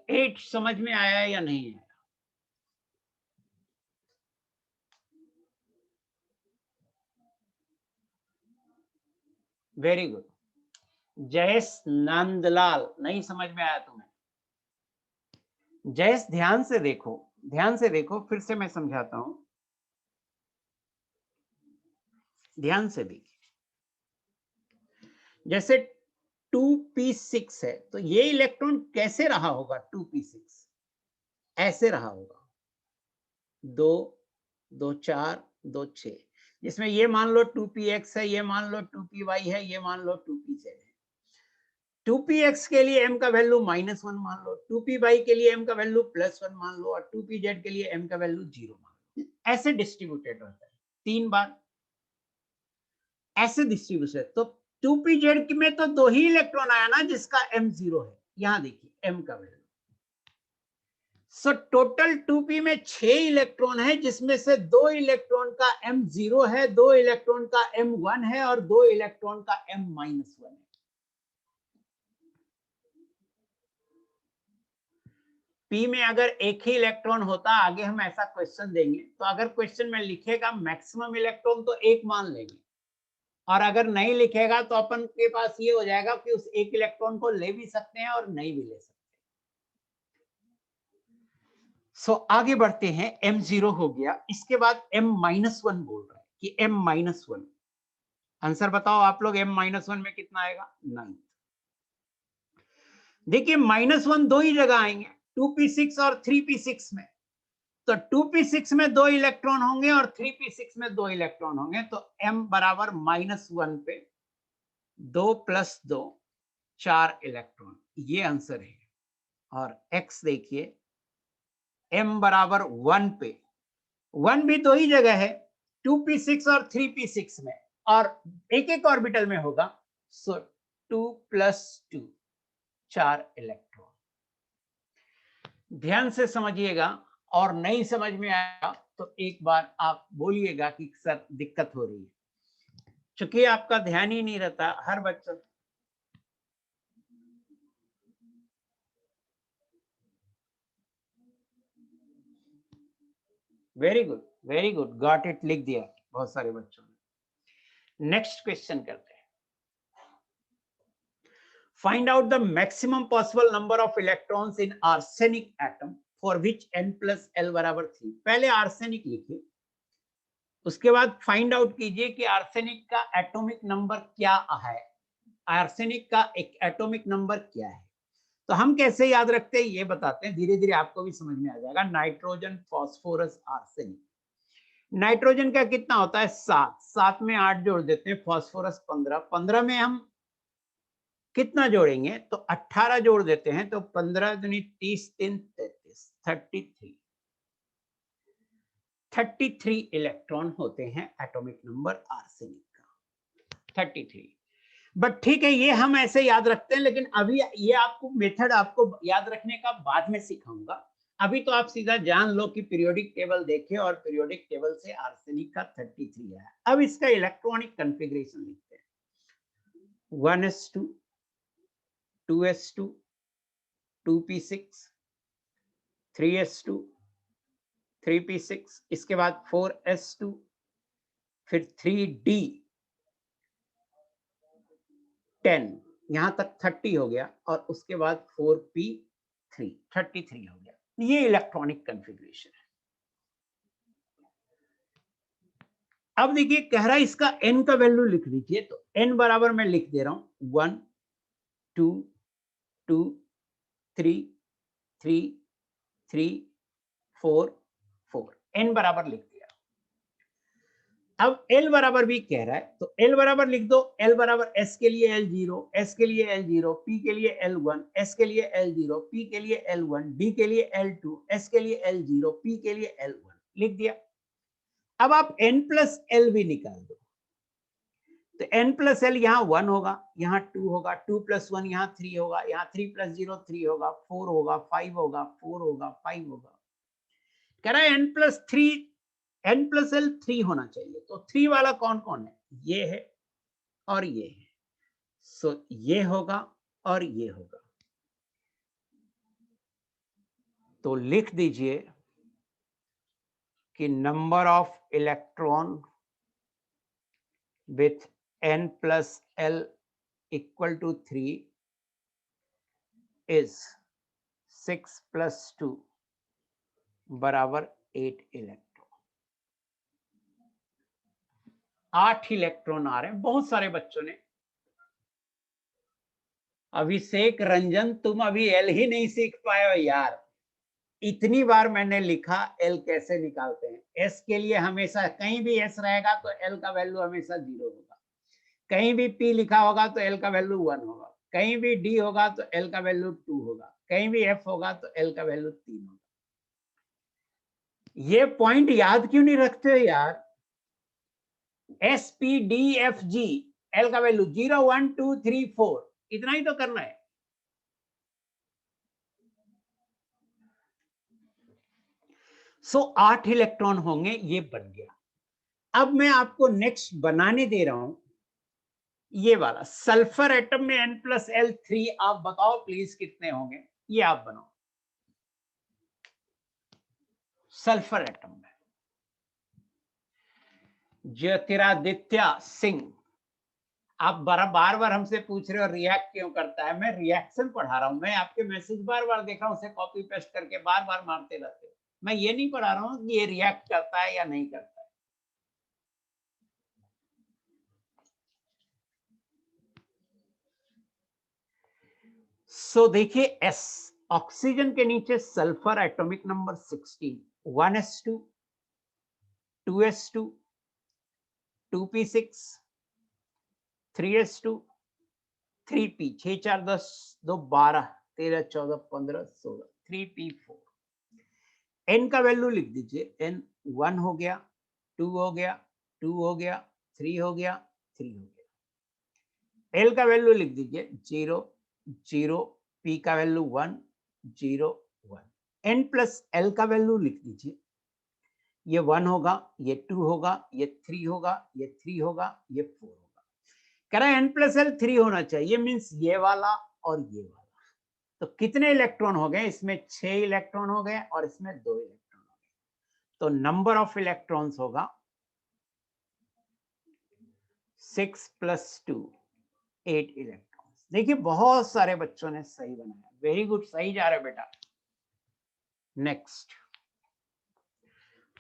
8 समझ में आया या नहीं है, वेरी गुड। जयेश नंदलाल, नहीं समझ में आया तुम्हें, जयेश ध्यान से देखो, ध्यान से देखो, फिर से मैं समझाता हूं, ध्यान से देखिए, जैसे 2p6 है तो ये इलेक्ट्रॉन कैसे रहा होगा, 2p6 ऐसे रहा होगा, 2 2 4 2 6, जिसमें ये मान लो 2px है, ये मान लो 2py है, ये मान लो 2pz है। 2px के लिए m का वैल्यू -1 मान लो, 2py के लिए m का वैल्यू +1 मान लो और 2pz के लिए m का वैल्यू 0 मान लो। ऐसे डिस्ट्रीब्यूटेड होता है, 3 बार ऐसे डिस्ट्रीब्यूशन, तो 2pz में तो 2 ही इलेक्ट्रॉन आया ना जिसका m0 है, यहां देखिए m का वैल्यू, सो टोटल 2p में 6 इलेक्ट्रॉन है जिसमें से 2 इलेक्ट्रॉन का m0 है, 2 इलेक्ट्रॉन का m1 है और 2 इलेक्ट्रॉन का m-1 है। p में अगर एक ही इलेक्ट्रॉन होता, आगे हम ऐसा क्वेश्चन देंगे, तो अगर क्वेश्चन में लिखेगा मैक्सिमम इलेक्ट्रॉन तो 1 मान लेंगे, और अगर नहीं लिखेगा तो अपन के पास ये हो जाएगा कि उस एक इलेक्ट्रॉन को ले भी सकते हैं और नहीं भी ले सकते। सो आगे बढ़ते हैं, M0 हो गया, इसके बाद M-1 बोल रहा है कि M-1, आंसर बताओ आप लोग, M-1 में कितना आएगा, 9। देखिए -1 दो ही जगह आएंगे, 2p6 और 3p6 में, तो 2p6 में 2 इलेक्ट्रॉन होंगे और 3p6 में 2 इलेक्ट्रॉन होंगे, तो M बराबर -1 पे 2 + 2 4 इलेक्ट्रॉन, ये आंसर है। और X देखिए, M बराबर 1 पे, 1 भी दो ही जगह है, 2p6 और 3p6 में, और एक एक ऑर्बिटल में होगा, सो 2 + 2 4 इलेक्ट्रॉन। ध्यान से समझिएगा, और नहीं समझ में आया तो एक बार आप बोलिएगा कि सर दिक्कत हो रही है, चूंकि आपका ध्यान ही नहीं रहता हर बच्चा। Very good, very good, got it, लिख दिया बहुत सारे बच्चों ने। नेक्स्ट क्वेश्चन करते हैं। Find out the maximum possible number of electrons in arsenic atom for which n plus L बराबर 3। पहले आर्सेनिक लिखिए, उसके बाद फाइंड आउट कीजिए कि आर्सेनिक का एटॉमिक नंबर क्या है, आर्सेनिक का एक एटॉमिक नंबर क्या है। तो हम कैसे याद रखते हैं ये बताते हैं, धीरे धीरे आपको भी समझ में आ जाएगा। Nitrogen, phosphorus, arsenic. नाइट्रोजन का कितना होता है 7, 7 में 8 जोड़ देते हैं, फास्फोरस 15, 15 में हम कितना जोड़ेंगे तो 18 जोड़ देते हैं, तो 15 दूनी 30, 3 33, 33 इलेक्ट्रॉन होते हैं एटॉमिक नंबर आर्सेनिक का, 33। बट ठीक है, ये हम ऐसे याद रखते हैं, लेकिन अभी ये आपको मेथड आपको याद रखने का बाद में सिखाऊंगा। अभी तो आप सीधा जान लो कि पीरियोडिक टेबल देखें और पीरियोडिक टेबल से आर्सेनिक का 33 है। अब इसका इलेक्ट्रॉनिक कॉन्फ़िगरेशन लिखते हैं, 1s2, 2s2, 2p6, 3s2, 3p6, इसके बाद 4s2, फिर 3d, 10, यहां तक 30 हो गया, और उसके बाद 4p3, 33 हो गया। ये इलेक्ट्रॉनिक कॉन्फ़िगरेशन है। अब देखिए कह रहा है इसका n का वैल्यू लिख लीजिए, तो n बराबर मैं लिख दे रहा हूं 1 2 2 3 3 3 4 4, n बराबर लिख दिया। अब L बराबर भी कह रहा है, तो L बराबर लिख दो। L बराबर S के लिए L0, S के लिए L0, P के लिए L1, S के लिए L0, P के लिए L1, D के लिए L2, S के लिए L0, P के लिए L1, लिख दिया। अब आप N प्लस L भी निकाल दो, तो N प्लस L यहाँ 1 होगा, यहाँ 2 होगा, 2 प्लस 1 यहाँ 3 होगा, यहाँ 3 प्लस 0 3 होगा, 4 होगा, 5 होगा, 4 होगा, 5 होगा। कह रहा है N plus 3, N plus L 3 होना चाहिए, तो 3 वाला कौन कौन है, ये है और ये है, सो ये होगा और ये होगा। तो लिख दीजिए कि number of electron with N plus L equal to 3 is 6 plus 2 बराबर 8 इलेक्ट्रॉन। 8 इलेक्ट्रॉन आ रहे हैं बहुत सारे बच्चों ने। अभिषेक रंजन, तुम अभी एल ही नहीं सीख पाए हो यार। इतनी बार मैंने लिखा एल कैसे निकालते हैं। एस के लिए हमेशा कहीं भी एस रहेगा तो एल का वैल्यू हमेशा 0 होगा, कहीं भी पी लिखा होगा तो एल का वैल्यू 1 होगा, कहीं भी डी होगा तो एल का वैल्यू 2 होगा, कहीं भी एफ होगा तो एल का वैल्यू 3 होगा। ये पॉइंट याद क्यों नहीं रखते हो यार। S P D F G, L का वैल्यू 0 1 2 3 4, इतना ही तो करना है। सो 8 इलेक्ट्रॉन होंगे, ये बन गया। अब मैं आपको नेक्स्ट बनाने दे रहा हूं ये वाला सल्फर एटम में N प्लस L 3, आप बताओ प्लीज कितने होंगे, ये आप बनाओ। सल्फर एटम में ज्योतिरादित्य सिंह, आप बार बार हमसे पूछ रहे हो रिएक्ट क्यों करता है। मैं रिएक्शन पढ़ा रहा हूं, मैं आपके मैसेज बार बार देख रहा हूं, उसे कॉपी पेस्ट करके बार बार मारते रहते हो। मैं ये नहीं पढ़ा रहा हूं कि ये रिएक्ट करता है या नहीं करता है। सो देखिए एस, ऑक्सीजन के नीचे sulphur atomic number 16, 1s2, 2s2, 2p6, 3s2, 3p, 6 4 10 2 12 13 14 15 16, 3p4। n का वैल्यू लिख दीजिए, n 1 हो गया, 2 हो गया, 2 हो गया, 3 हो गया, 3 हो गया। l का वैल्यू लिख दीजिए 0 0, p का वैल्यू 1 0 1। n प्लस l का वैल्यू लिख दीजिए, ये 1 होगा, ये 2 होगा, ये 3 होगा, ये 3 होगा, ये 4 होगा। कह रहा है n+l 3 होना चाहिए, मीन्स ये वाला और ये वाला। तो कितने इलेक्ट्रॉन हो गए? इसमें 6 इलेक्ट्रॉन हो गए और इसमें 2 इलेक्ट्रॉन हो गए। तो नंबर ऑफ इलेक्ट्रॉन्स होगा 6 + 2 8 इलेक्ट्रॉन्स। देखिए बहुत सारे बच्चों ने सही बनाया, वेरी गुड, सही जा रहा है बेटा। Next,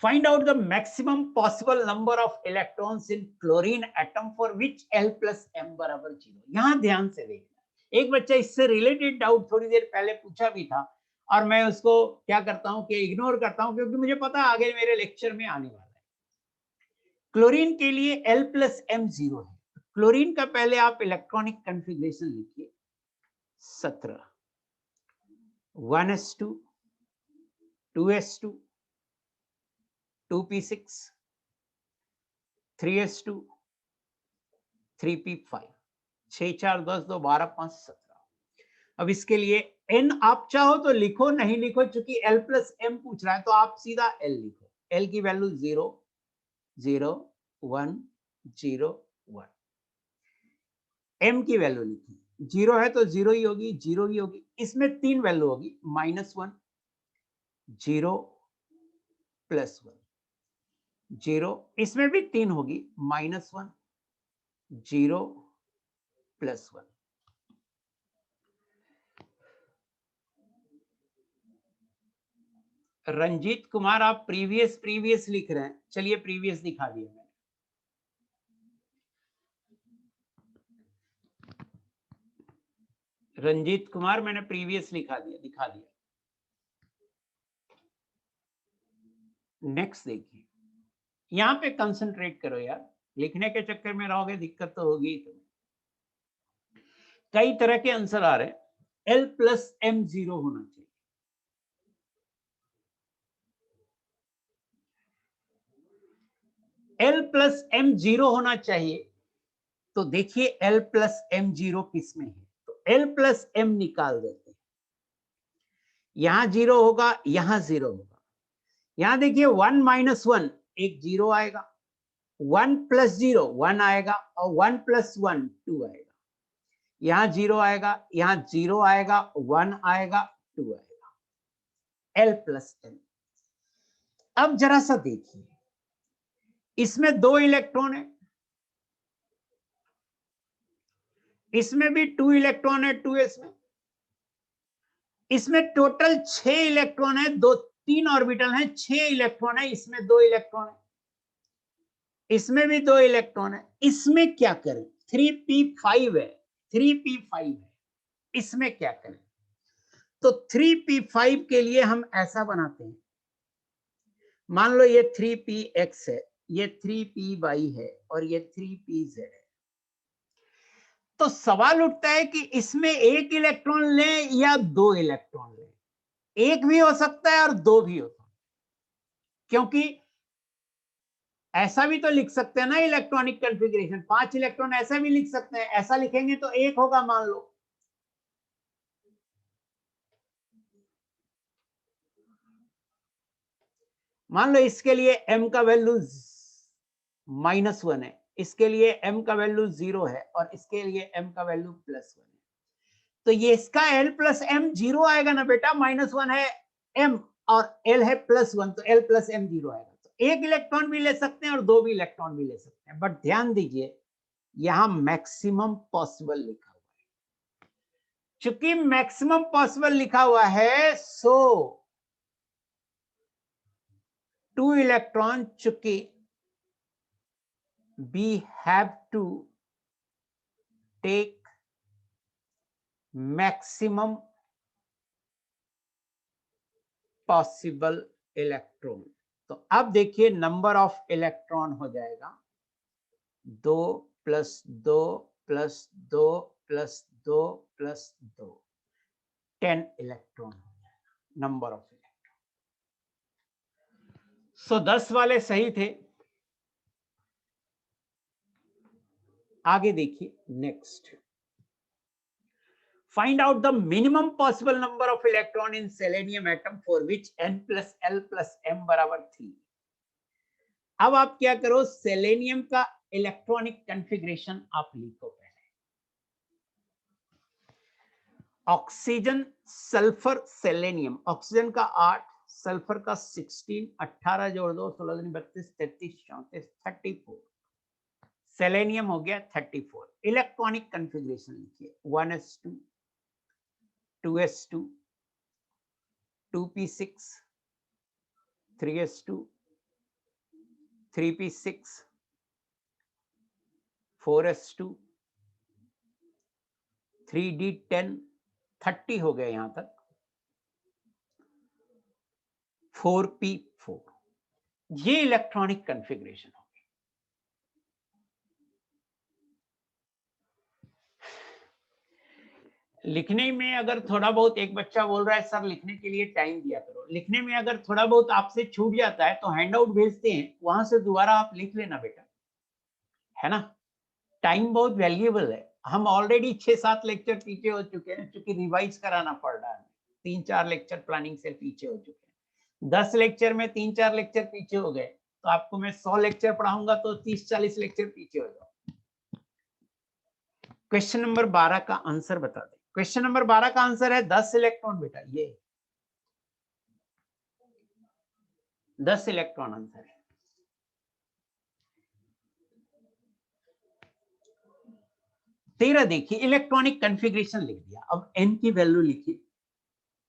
find out the maximum possible number of electrons in chlorine atom for which L plus M बराबर 0। यहां ध्यान से देखना, एक बच्चा इससे रिलेटेड डाउट थोड़ी देर पहले पूछा भी था और मैं उसको क्या करता हूं कि इग्नोर करता हूं, क्योंकि मुझे पता आगे मेरे लेक्चर में आने वाला है। क्लोरीन के लिए L plus M 0 है। क्लोरीन का पहले आप इलेक्ट्रॉनिक कॉन्फ़िगरेशन लिखिए, 17, 1s2 2s2 2p6 3s2 3p5 6 4 10 2 12 5 17। अब इसके लिए n आप चाहो तो लिखो, नहीं लिखो, चूंकि L plus M पूछ रहा है तो आप सीधा L लिखो। L की वैल्यू 0 0 1 0 1। M की वैल्यू लिखी, 0 है तो 0 ही होगी, 0 ही होगी। इसमें 3 वैल्यू होगी, -1 0 +1 0। इसमें भी 3 होगी, -1 0 +1। रंजीत कुमार आप प्रीवियस लिख रहे हैं, चलिए प्रीवियस दिखा दिया मैंने। रंजीत कुमार मैंने प्रीवियस दिखा दिया। नेक्स्ट देखिए, यहां पे कंसंट्रेट करो यार, लिखने के चक्कर में रहोगे दिक्कत तो होगी। कई तरह के आंसर आ रहे हैं। L plus M 0 होना चाहिए। L plus M 0 होना चाहिए। तो देखिए L plus M 0 किस में है, तो L plus M निकाल देते हैं। यहां 0 होगा, यहां 0 होगा। यहां देखिए 1 - 1 एक 0 आएगा, 1 + 0 1 आएगा और 1 + 1 2 आएगा। यहां 0 आएगा, यहां 0 आएगा, 1 आएगा, 2 आएगा। L plus M। अब जरा सा देखिए, इसमें 2 इलेक्ट्रॉन है, इसमें भी 2 इलेक्ट्रॉन है 2s में। इसमें टोटल 6 इलेक्ट्रॉन है, 3 ऑर्बिटल हैं, 6 इलेक्ट्रॉन है, इसमें 2 इलेक्ट्रॉन है, इसमें भी 2 इलेक्ट्रॉन है। इसमें क्या करें? 3p5 है, 3p5 है, इसमें क्या करें? तो 3p5 के लिए हम ऐसा बनाते हैं, मान लो ये 3px है, ये 3py है और ये 3pz है। तो सवाल उठता है कि इसमें 1 इलेक्ट्रॉन लें या 2 इलेक्ट्रॉन लें। 1 भी हो सकता है और 2 भी हो सकता है, क्योंकि ऐसा भी तो लिख सकते हैं ना इलेक्ट्रॉनिक कॉन्फ़िगरेशन, 5 इलेक्ट्रॉन ऐसा भी लिख सकते हैं। ऐसा लिखेंगे तो 1 होगा मान लो। मान लो इसके लिए m का वैल्यू -1 है, इसके लिए m का वैल्यू 0 है और इसके लिए m का वैल्यू +1 है। तो ये इसका L plus M 0 आएगा ना बेटा, -1 है m और L है +1, तो L plus M 0 आएगा। तो 1 इलेक्ट्रॉन भी ले सकते हैं और 2 भी इलेक्ट्रॉन भी ले सकते हैं, बट ध्यान दीजिए यहां मैक्सिमम पॉसिबल लिखा हुआ है। चूंकि मैक्सिमम पॉसिबल लिखा हुआ है, सो 2 इलेक्ट्रॉन, चूंकि we have to take maximum possible electron. तो अब देखिए नंबर ऑफ इलेक्ट्रॉन हो जाएगा 2 + 2 + 2 + 2 + 2, 10 इलेक्ट्रॉन हो जाएगा नंबर ऑफ इलेक्ट्रॉन। सो 10 वाले सही थे। आगे देखिए next, find out the minimum possible number of electron in selenium atom for which n plus L plus M बराबर 3। अब आप क्या करो, सेलेनियम का इलेक्ट्रॉनिक कॉन्फ़िगरेशन आप लिखो पहले। Oxygen, sulphur, selenium. ऑक्सीजन का 8, सल्फर का 16, 18 जोड़ दो, 16 दूनी 32, 33, 34, 34। सेलेनियम हो गया 34। इलेक्ट्रॉनिक कॉन्फ़िगरेशन लिखिए, 1s2, 2s2, 2p6, 3s2, 3p6, 4s2, 3d10, 30 हो गया यहां तक, 4p4। ये इलेक्ट्रॉनिक कॉन्फ़िगरेशन हो गई। लिखने में अगर थोड़ा बहुत, एक बच्चा बोल रहा है सर लिखने के लिए टाइम दिया करो, लिखने में अगर थोड़ा बहुत आपसे छूट जाता है तो हैंड आउट भेजते हैं, वहां से दोबारा आप लिख लेना बेटा, है ना। टाइम बहुत वैल्यूएबल है। हम ऑलरेडी 6-7 लेक्चर पीछे हो चुके हैं, क्योंकि रिवाइज कराना पड़ रहा है। 3-4 लेक्चर प्लानिंग से पीछे हो चुके हैं। 10 लेक्चर में 3-4 लेक्चर पीछे हो गए, तो आपको मैं 100 लेक्चर पढ़ाऊंगा तो 30-40 लेक्चर पीछे हो जाओ। क्वेश्चन नंबर 12 का आंसर बता दें। क्वेश्चन नंबर 12 का आंसर है 10 इलेक्ट्रॉन बेटा, ये 10 इलेक्ट्रॉन आंसर है। तेरा देखिए इलेक्ट्रॉनिक कॉन्फ़िगरेशन लिख दिया, अब n की वैल्यू लिखिए।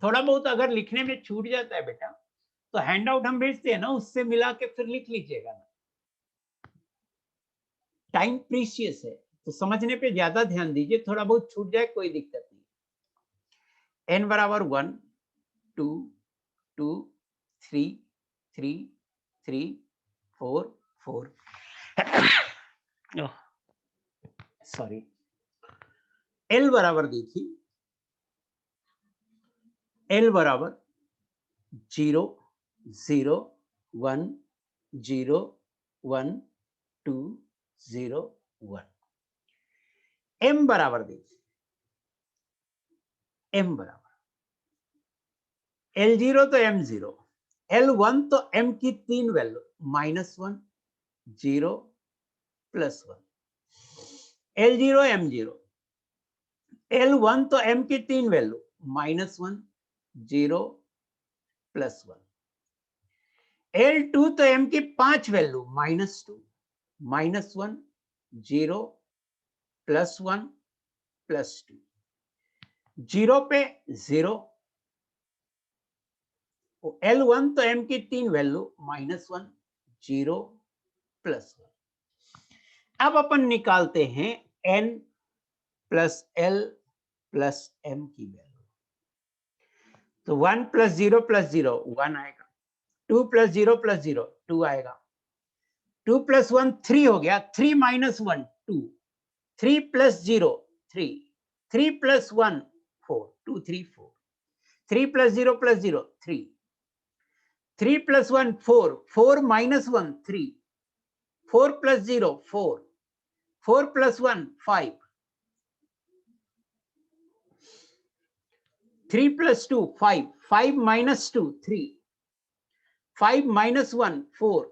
थोड़ा बहुत अगर लिखने में छूट जाता है बेटा, तो हैंड आउट हम भेजते हैं ना, उससे मिला के फिर लिख लीजिएगा ना। टाइम प्रीशियस है, तो समझने पे ज्यादा ध्यान दीजिए, थोड़ा बहुत छूट जाए कोई दिक्कत नहीं। n बराबर 1, 2, 2, 3, 3, 3, 4, 4, सॉरी। L बराबर देखिए, L बराबर 0, 0, 1, 0, 1, 2, 0, 1। m बराबर देखिए, m बराबर L0 तो m0, L1 तो m की 3 वैल्यू, -1, 0, +1। L0 m0, L1 तो m की 3 वैल्यू, -1, 0, +1। L2 तो m की 5 वैल्यू, -2, -1, 0, +1, +2। 0 पे 0। L1 तो m की 3 वैल्यू, -1, 0, +1। अब अपन निकालते हैं n plus l plus m की वैल्यू। तो 1 + 0 + 0 1 आएगा, 2 + 0 + 0 2 आएगा, 2 + 1 3 हो गया, 3 - 1 2, 3 + 0 3, 3 + 1 4, 2 3 4, 3 + 0 + 0 3, 3 + 1 4, 4 - 1 3, 4 + 0 4, 4 + 1 5, 3 + 2 5, 5 - 2 3, 5 - 1 4,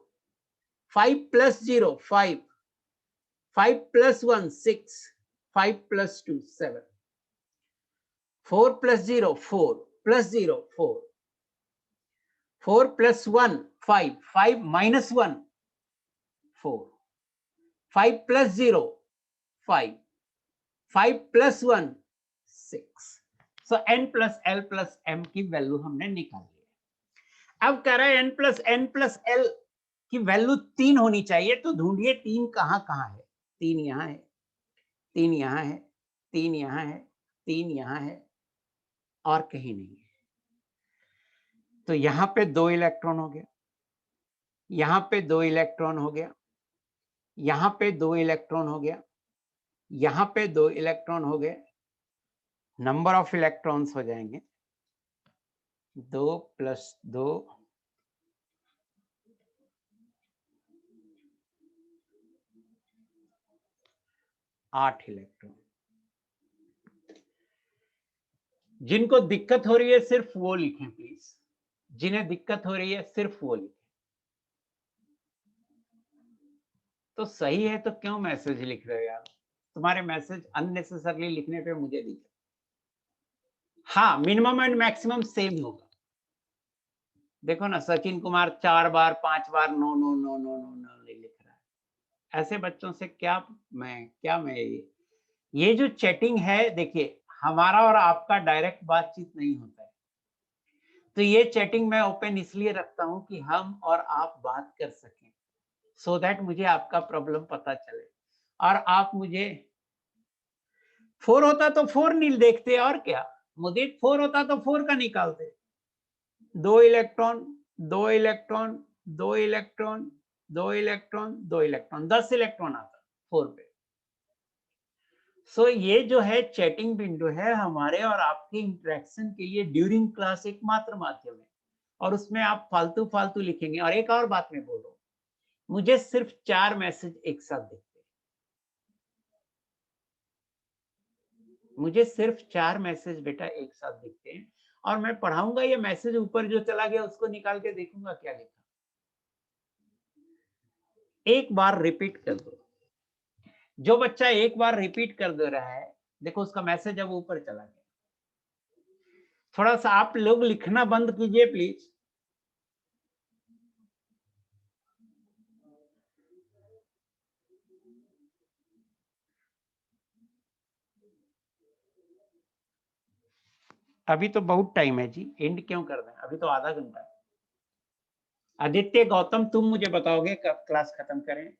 5 + 0 5, 5 + 1 6, 5 + 2 7, 4 + 0 4, + 0 4, 4 + 1 5, 5 - 1 4, 5 + 0 5, 5 + 1 6। सो n + l + m की वैल्यू हमने निकाल ली। अब कह रहा है n + l की वैल्यू 3 होनी चाहिए, तो ढूंढिए 3 कहां कहां है। 3 यहां है, 3 यहां है, 3 यहां है, 3 यहां है, और कहीं नहीं है। तो यहां पे 2 इलेक्ट्रॉन हो गया, यहां पे 2 इलेक्ट्रॉन हो गया, यहां पे 2 इलेक्ट्रॉन हो गया, यहां पे 2 इलेक्ट्रॉन हो गए। नंबर ऑफ इलेक्ट्रॉन्स हो जाएंगे 2 + 2 8 इलेक्ट्रॉन। जिनको दिक्कत हो रही है सिर्फ वो लिखें प्लीज, जिन्हें दिक्कत हो रही है सिर्फ वो लिखें। तो सही है तो क्यों मैसेज लिख रहे हो यार? तुम्हारे मैसेज अननेसेसरली लिखने पे मुझे दिख हाँ, मिनिमम एंड मैक्सिमम सेम होगा। देखो ना सचिन कुमार 4 बार 5 बार no, no, no, no, no, no लिख रहा है। ऐसे बच्चों से क्या मैं ये जो चैटिंग है देखिए, हमारा और आपका डायरेक्ट बातचीत नहीं होता है। तो ये चैटिंग मैं ओपन इसलिए रखता हूँ कि हम और आप बात कर सकें, सो दैट मुझे आपका प्रॉब्लम पता चले और आप मुझे 4 होता तो 4 नील देखते और क्या? मुझे 4 होता तो 4 का निकालते। 2 electron, 2 electron, 2 electron, 2 electron, 2 electron, 10 electron आता 4 पे। सो ये जो है चैटिंग विंडो है हमारे और आपके इंटरेक्शन के लिए ड्यूरिंग क्लास एकमात्र माध्यम है और उसमें आप फालतू लिखेंगे। और एक और बात मैं बोल रहा हूँ, मुझे सिर्फ 4 मैसेज एक साथ दिखते हैं। मुझे सिर्फ 4 मैसेज बेटा एक साथ दिखते हैं और मैं पढ़ाऊंगा ये मैसेज ऊपर जो चला गया उसको निकाल के देखूंगा क्या लिखा। एक बार रिपीट कर दो। जो बच्चा एक बार रिपीट कर दे रहा है, देखो उसका मैसेज अब ऊपर चला गया। थोड़ा सा आप लोग लिखना बंद कीजिए प्लीज। अभी तो बहुत टाइम है जी, एंड क्यों कर रहे हैं? अभी तो आधा घंटा है। आदित्य गौतम तुम मुझे बताओगे कब क्लास खत्म करें?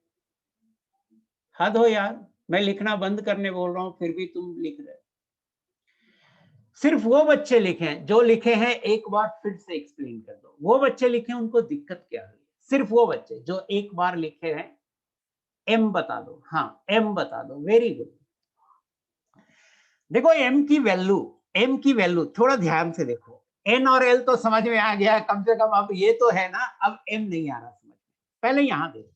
हद हो यार, मैं लिखना बंद करने बोल रहा हूँ फिर भी तुम लिख रहे हो। सिर्फ वो बच्चे लिखें जो लिखे हैं, एक बार फिर से एक्सप्लेन कर दो। वो बच्चे लिखे उनको दिक्कत क्या है? सिर्फ वो बच्चे जो एक बार लिखे हैं, एम बता दो। हाँ, एम बता दो, वेरी गुड। देखो एम की वैल्यू थोड़ा ध्यान से देखो। एन और एल तो समझ में आ गया कम से कम, अब ये तो है ना, अब एम नहीं आ रहा समझ में। पहले यहां देखो,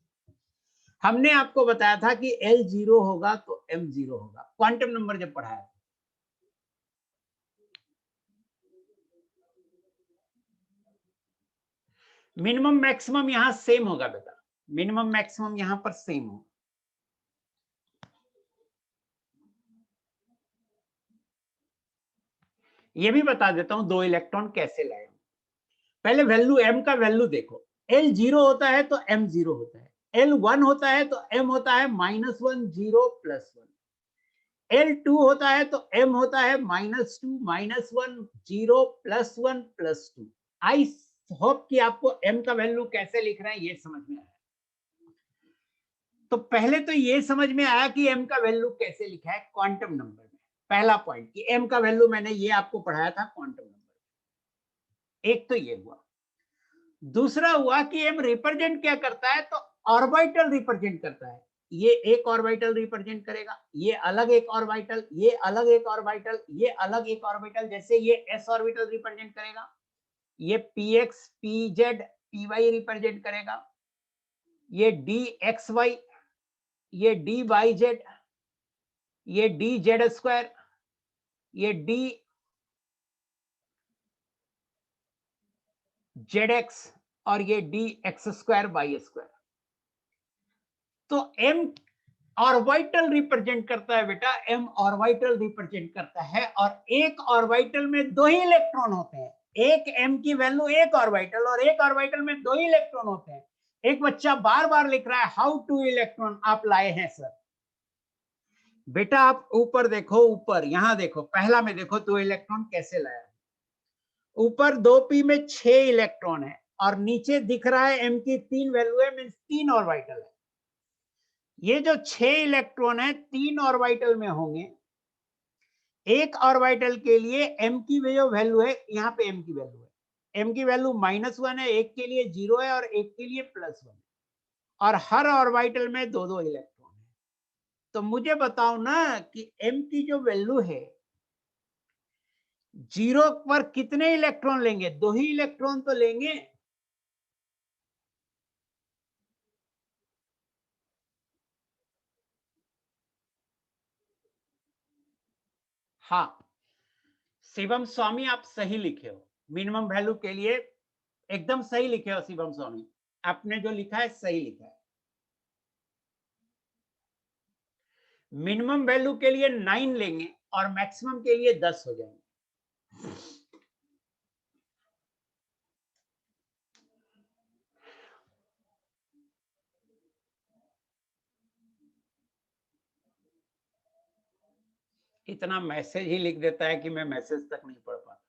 हमने आपको बताया था कि एल 0 होगा तो एम 0 होगा, क्वांटम नंबर जब पढ़ाया। मिनिमम मैक्सिमम यहां सेम होगा बेटा, मिनिमम मैक्सिमम यहां पर सेम होगा। ये भी बता देता हूं 2 इलेक्ट्रॉन कैसे लाए। पहले वैल्यू एम का वैल्यू देखो। एल 0 होता है तो एम 0 होता है, एल 1 होता है तो एम होता है -1 0 +1, एल 2 होता है तो एम होता है -2 -1 0 +1 +2। आई होप कि आपको एम का वैल्यू कैसे लिख रहे हैं ये समझ में आया। तो पहले तो ये समझ में आया कि एम का वैल्यू कैसे लिखा है क्वांटम नंबर में। पहला पॉइंट कि एम का वैल्यू मैंने ये आपको पढ़ाया था क्वांटम नंबर। एक तो ये हुआ। दूसरा हुआ कि एम रिप्रेजेंट क्या करता है, तो ऑर्बिटल रिप्रेजेंट करता है। ये एक ऑर्बिटल रिप्रेजेंट करेगा, ये अलग एक ऑर्बिटल, ये अलग एक ऑर्बिटल, ये अलग एक ऑर्बिटल। जैसे ये एस ऑर्बिटल रिप्रेजेंट करेगा, ये p x p z p y represent करेगा, ये डी एक्स वाई, ये डी वाई जेड, ये डी जेड स्क्वायर, ये डी जेड एक्स और ये d x square y square. तो एम ऑर्बिटल रिप्रेजेंट करता है बेटा, एम ऑर्बिटल रिप्रेजेंट करता है। और एक ऑर्बिटल में 2 ही इलेक्ट्रॉन होते हैं। एक एम की वैल्यू एक ऑर्बिटल, और एक ऑर्बिटल में 2 ही इलेक्ट्रॉन होते हैं। एक बच्चा बार बार लिख रहा है हाउ 2 इलेक्ट्रॉन आप लाए हैं सर। बेटा आप ऊपर देखो, ऊपर यहां देखो, पहला में देखो 2 इलेक्ट्रॉन कैसे लाया। ऊपर 2p में 6 इलेक्ट्रॉन है और नीचे दिख रहा है m की 3 वैल्यू है, मींस 3 ऑर्बिटल है। ये जो 6 इलेक्ट्रॉन है 3 ऑर्बिटल में होंगे। एक ऑर्बिटल के लिए m की जो वैल्यू है, यहाँ पे m की वैल्यू है, m की वैल्यू -1 है, एक के लिए 0 है और एक के लिए +1, और हर ऑर्बिटल में 2-2 इलेक्ट्रॉन है। तो मुझे बताओ ना कि m की जो वैल्यू है 0 पर कितने इलेक्ट्रॉन लेंगे? 2 ही इलेक्ट्रॉन तो लेंगे। हाँ, शिवम स्वामी आप सही लिखे हो, मिनिमम वैल्यू के लिए एकदम सही लिखे हो शिवम स्वामी। आपने जो लिखा है सही लिखा है। मिनिमम वैल्यू के लिए 9 लेंगे और मैक्सिमम के लिए 10 हो जाएंगे। इतना मैसेज ही लिख देता है कि मैं मैसेज तक नहीं पढ़ पाता।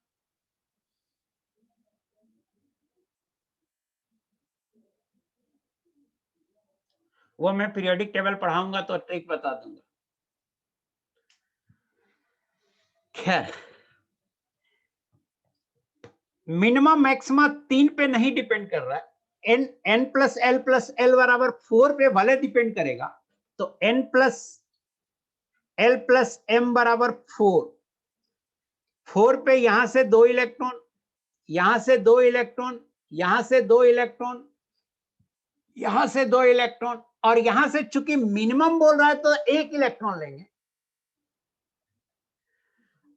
वो मैं पीरियोडिक टेबल पढ़ाऊंगा तो ट्रिक बता दूंगा। खैर, मिनिमम मैक्सिमा 3 पे नहीं डिपेंड कर रहा है। n प्लस एल बराबर 4 पे भले डिपेंड करेगा, तो n plus l plus m बराबर 4 पे यहां से 2 इलेक्ट्रॉन, यहां से 2 इलेक्ट्रॉन, यहां से 2 इलेक्ट्रॉन, यहां से 2 इलेक्ट्रॉन, और यहां से चूंकि मिनिमम बोल रहा है तो 1 इलेक्ट्रॉन लेंगे,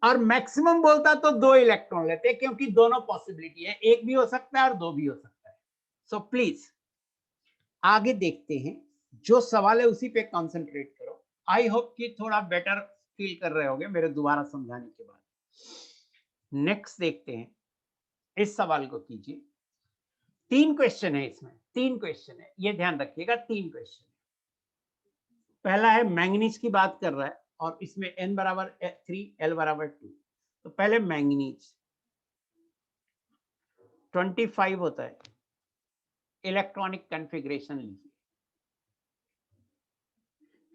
और मैक्सिमम बोलता तो 2 इलेक्ट्रॉन लेते, क्योंकि दोनों पॉसिबिलिटी है, एक भी हो सकता है और 2 भी हो सकता है। सो प्लीज आगे देखते हैं, जो सवाल है उसी पे कंसंट्रेट करो। आई होप कि थोड़ा बेटर फील कर रहे होगे मेरे दोबारा समझाने के बाद। नेक्स्ट देखते हैं, इस सवाल को कीजिए। 3 क्वेश्चन है इसमें, 3 क्वेश्चन है, ये ध्यान रखिएगा, 3 क्वेश्चन। पहला है मैंगनीज की बात कर रहा है और इसमें n बराबर 3 l बराबर 2। तो पहले मैंगनीज 25 होता है, इलेक्ट्रॉनिक कॉन्फ़िगरेशन लीजिए।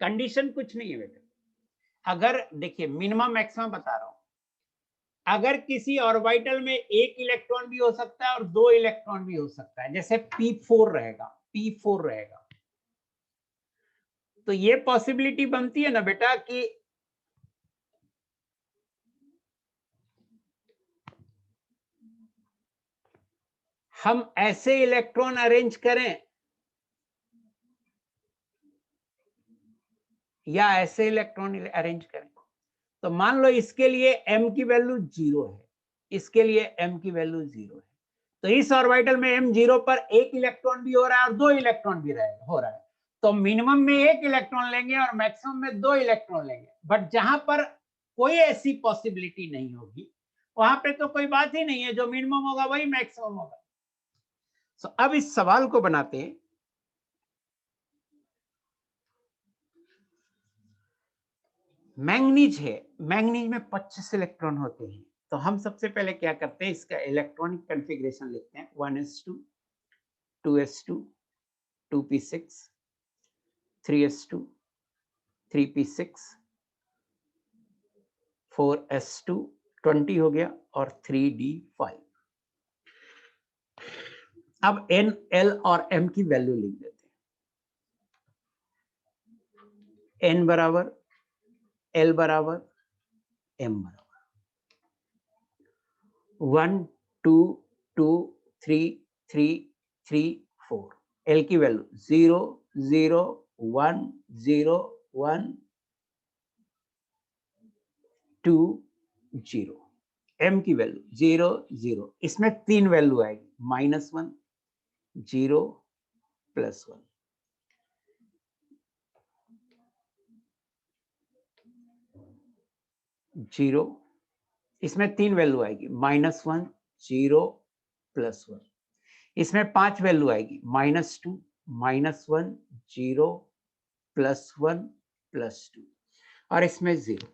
कंडीशन कुछ नहीं है बेटा, अगर देखिए मिनिमम मैक्सिमम बता रहा हूं, अगर किसी ऑर्बिटल में 1 इलेक्ट्रॉन भी हो सकता है और 2 इलेक्ट्रॉन भी हो सकता है, जैसे p4 रहेगा, p4 रहेगा, तो ये पॉसिबिलिटी बनती है ना बेटा कि हम ऐसे इलेक्ट्रॉन अरेंज करें या ऐसे इलेक्ट्रॉन अरेंज करें। तो मान लो इसके लिए m की वैल्यू 0 है, इसके लिए m की वैल्यू 0 है, तो इस ऑर्बिटल में m0 पर 1 इलेक्ट्रॉन भी हो रहा है और 2 इलेक्ट्रॉन भी हो रहा है, तो मिनिमम में 1 इलेक्ट्रॉन लेंगे और मैक्सिमम में 2 इलेक्ट्रॉन लेंगे। बट जहां पर कोई ऐसी पॉसिबिलिटी नहीं होगी, वहां पे तो कोई बात ही नहीं है, जो मिनिमम होगा वही मैक्सिमम होगा। तो अब इस सवाल को बनाते हैं। मैंगनीज है, मैंगनीज में 25 इलेक्ट्रॉन होते हैं, तो हम सबसे पहले क्या करते हैं, इसका इलेक्ट्रॉनिक कॉन्फ़िगरेशन लिखते हैं। 1s2, 2s2, 2p6, 3s2, 3p6, 4s2, 20 हो गया, और 3d5। अब n, l और m की वैल्यू लिख देते हैं। n बराबर, l बराबर, m बराबर 1 2 2 3 3 3 4। l की वैल्यू 0 0 1 0 1 2 0। m की वैल्यू 0 0, इसमें 3 वैल्यू आएगी, -1 0 +1। जीरो, इसमें 3 वैल्यू आएगी, -1 0 +1। इसमें 5 वैल्यू आएगी, -2 -1 0 +1 +2, और इसमें 0।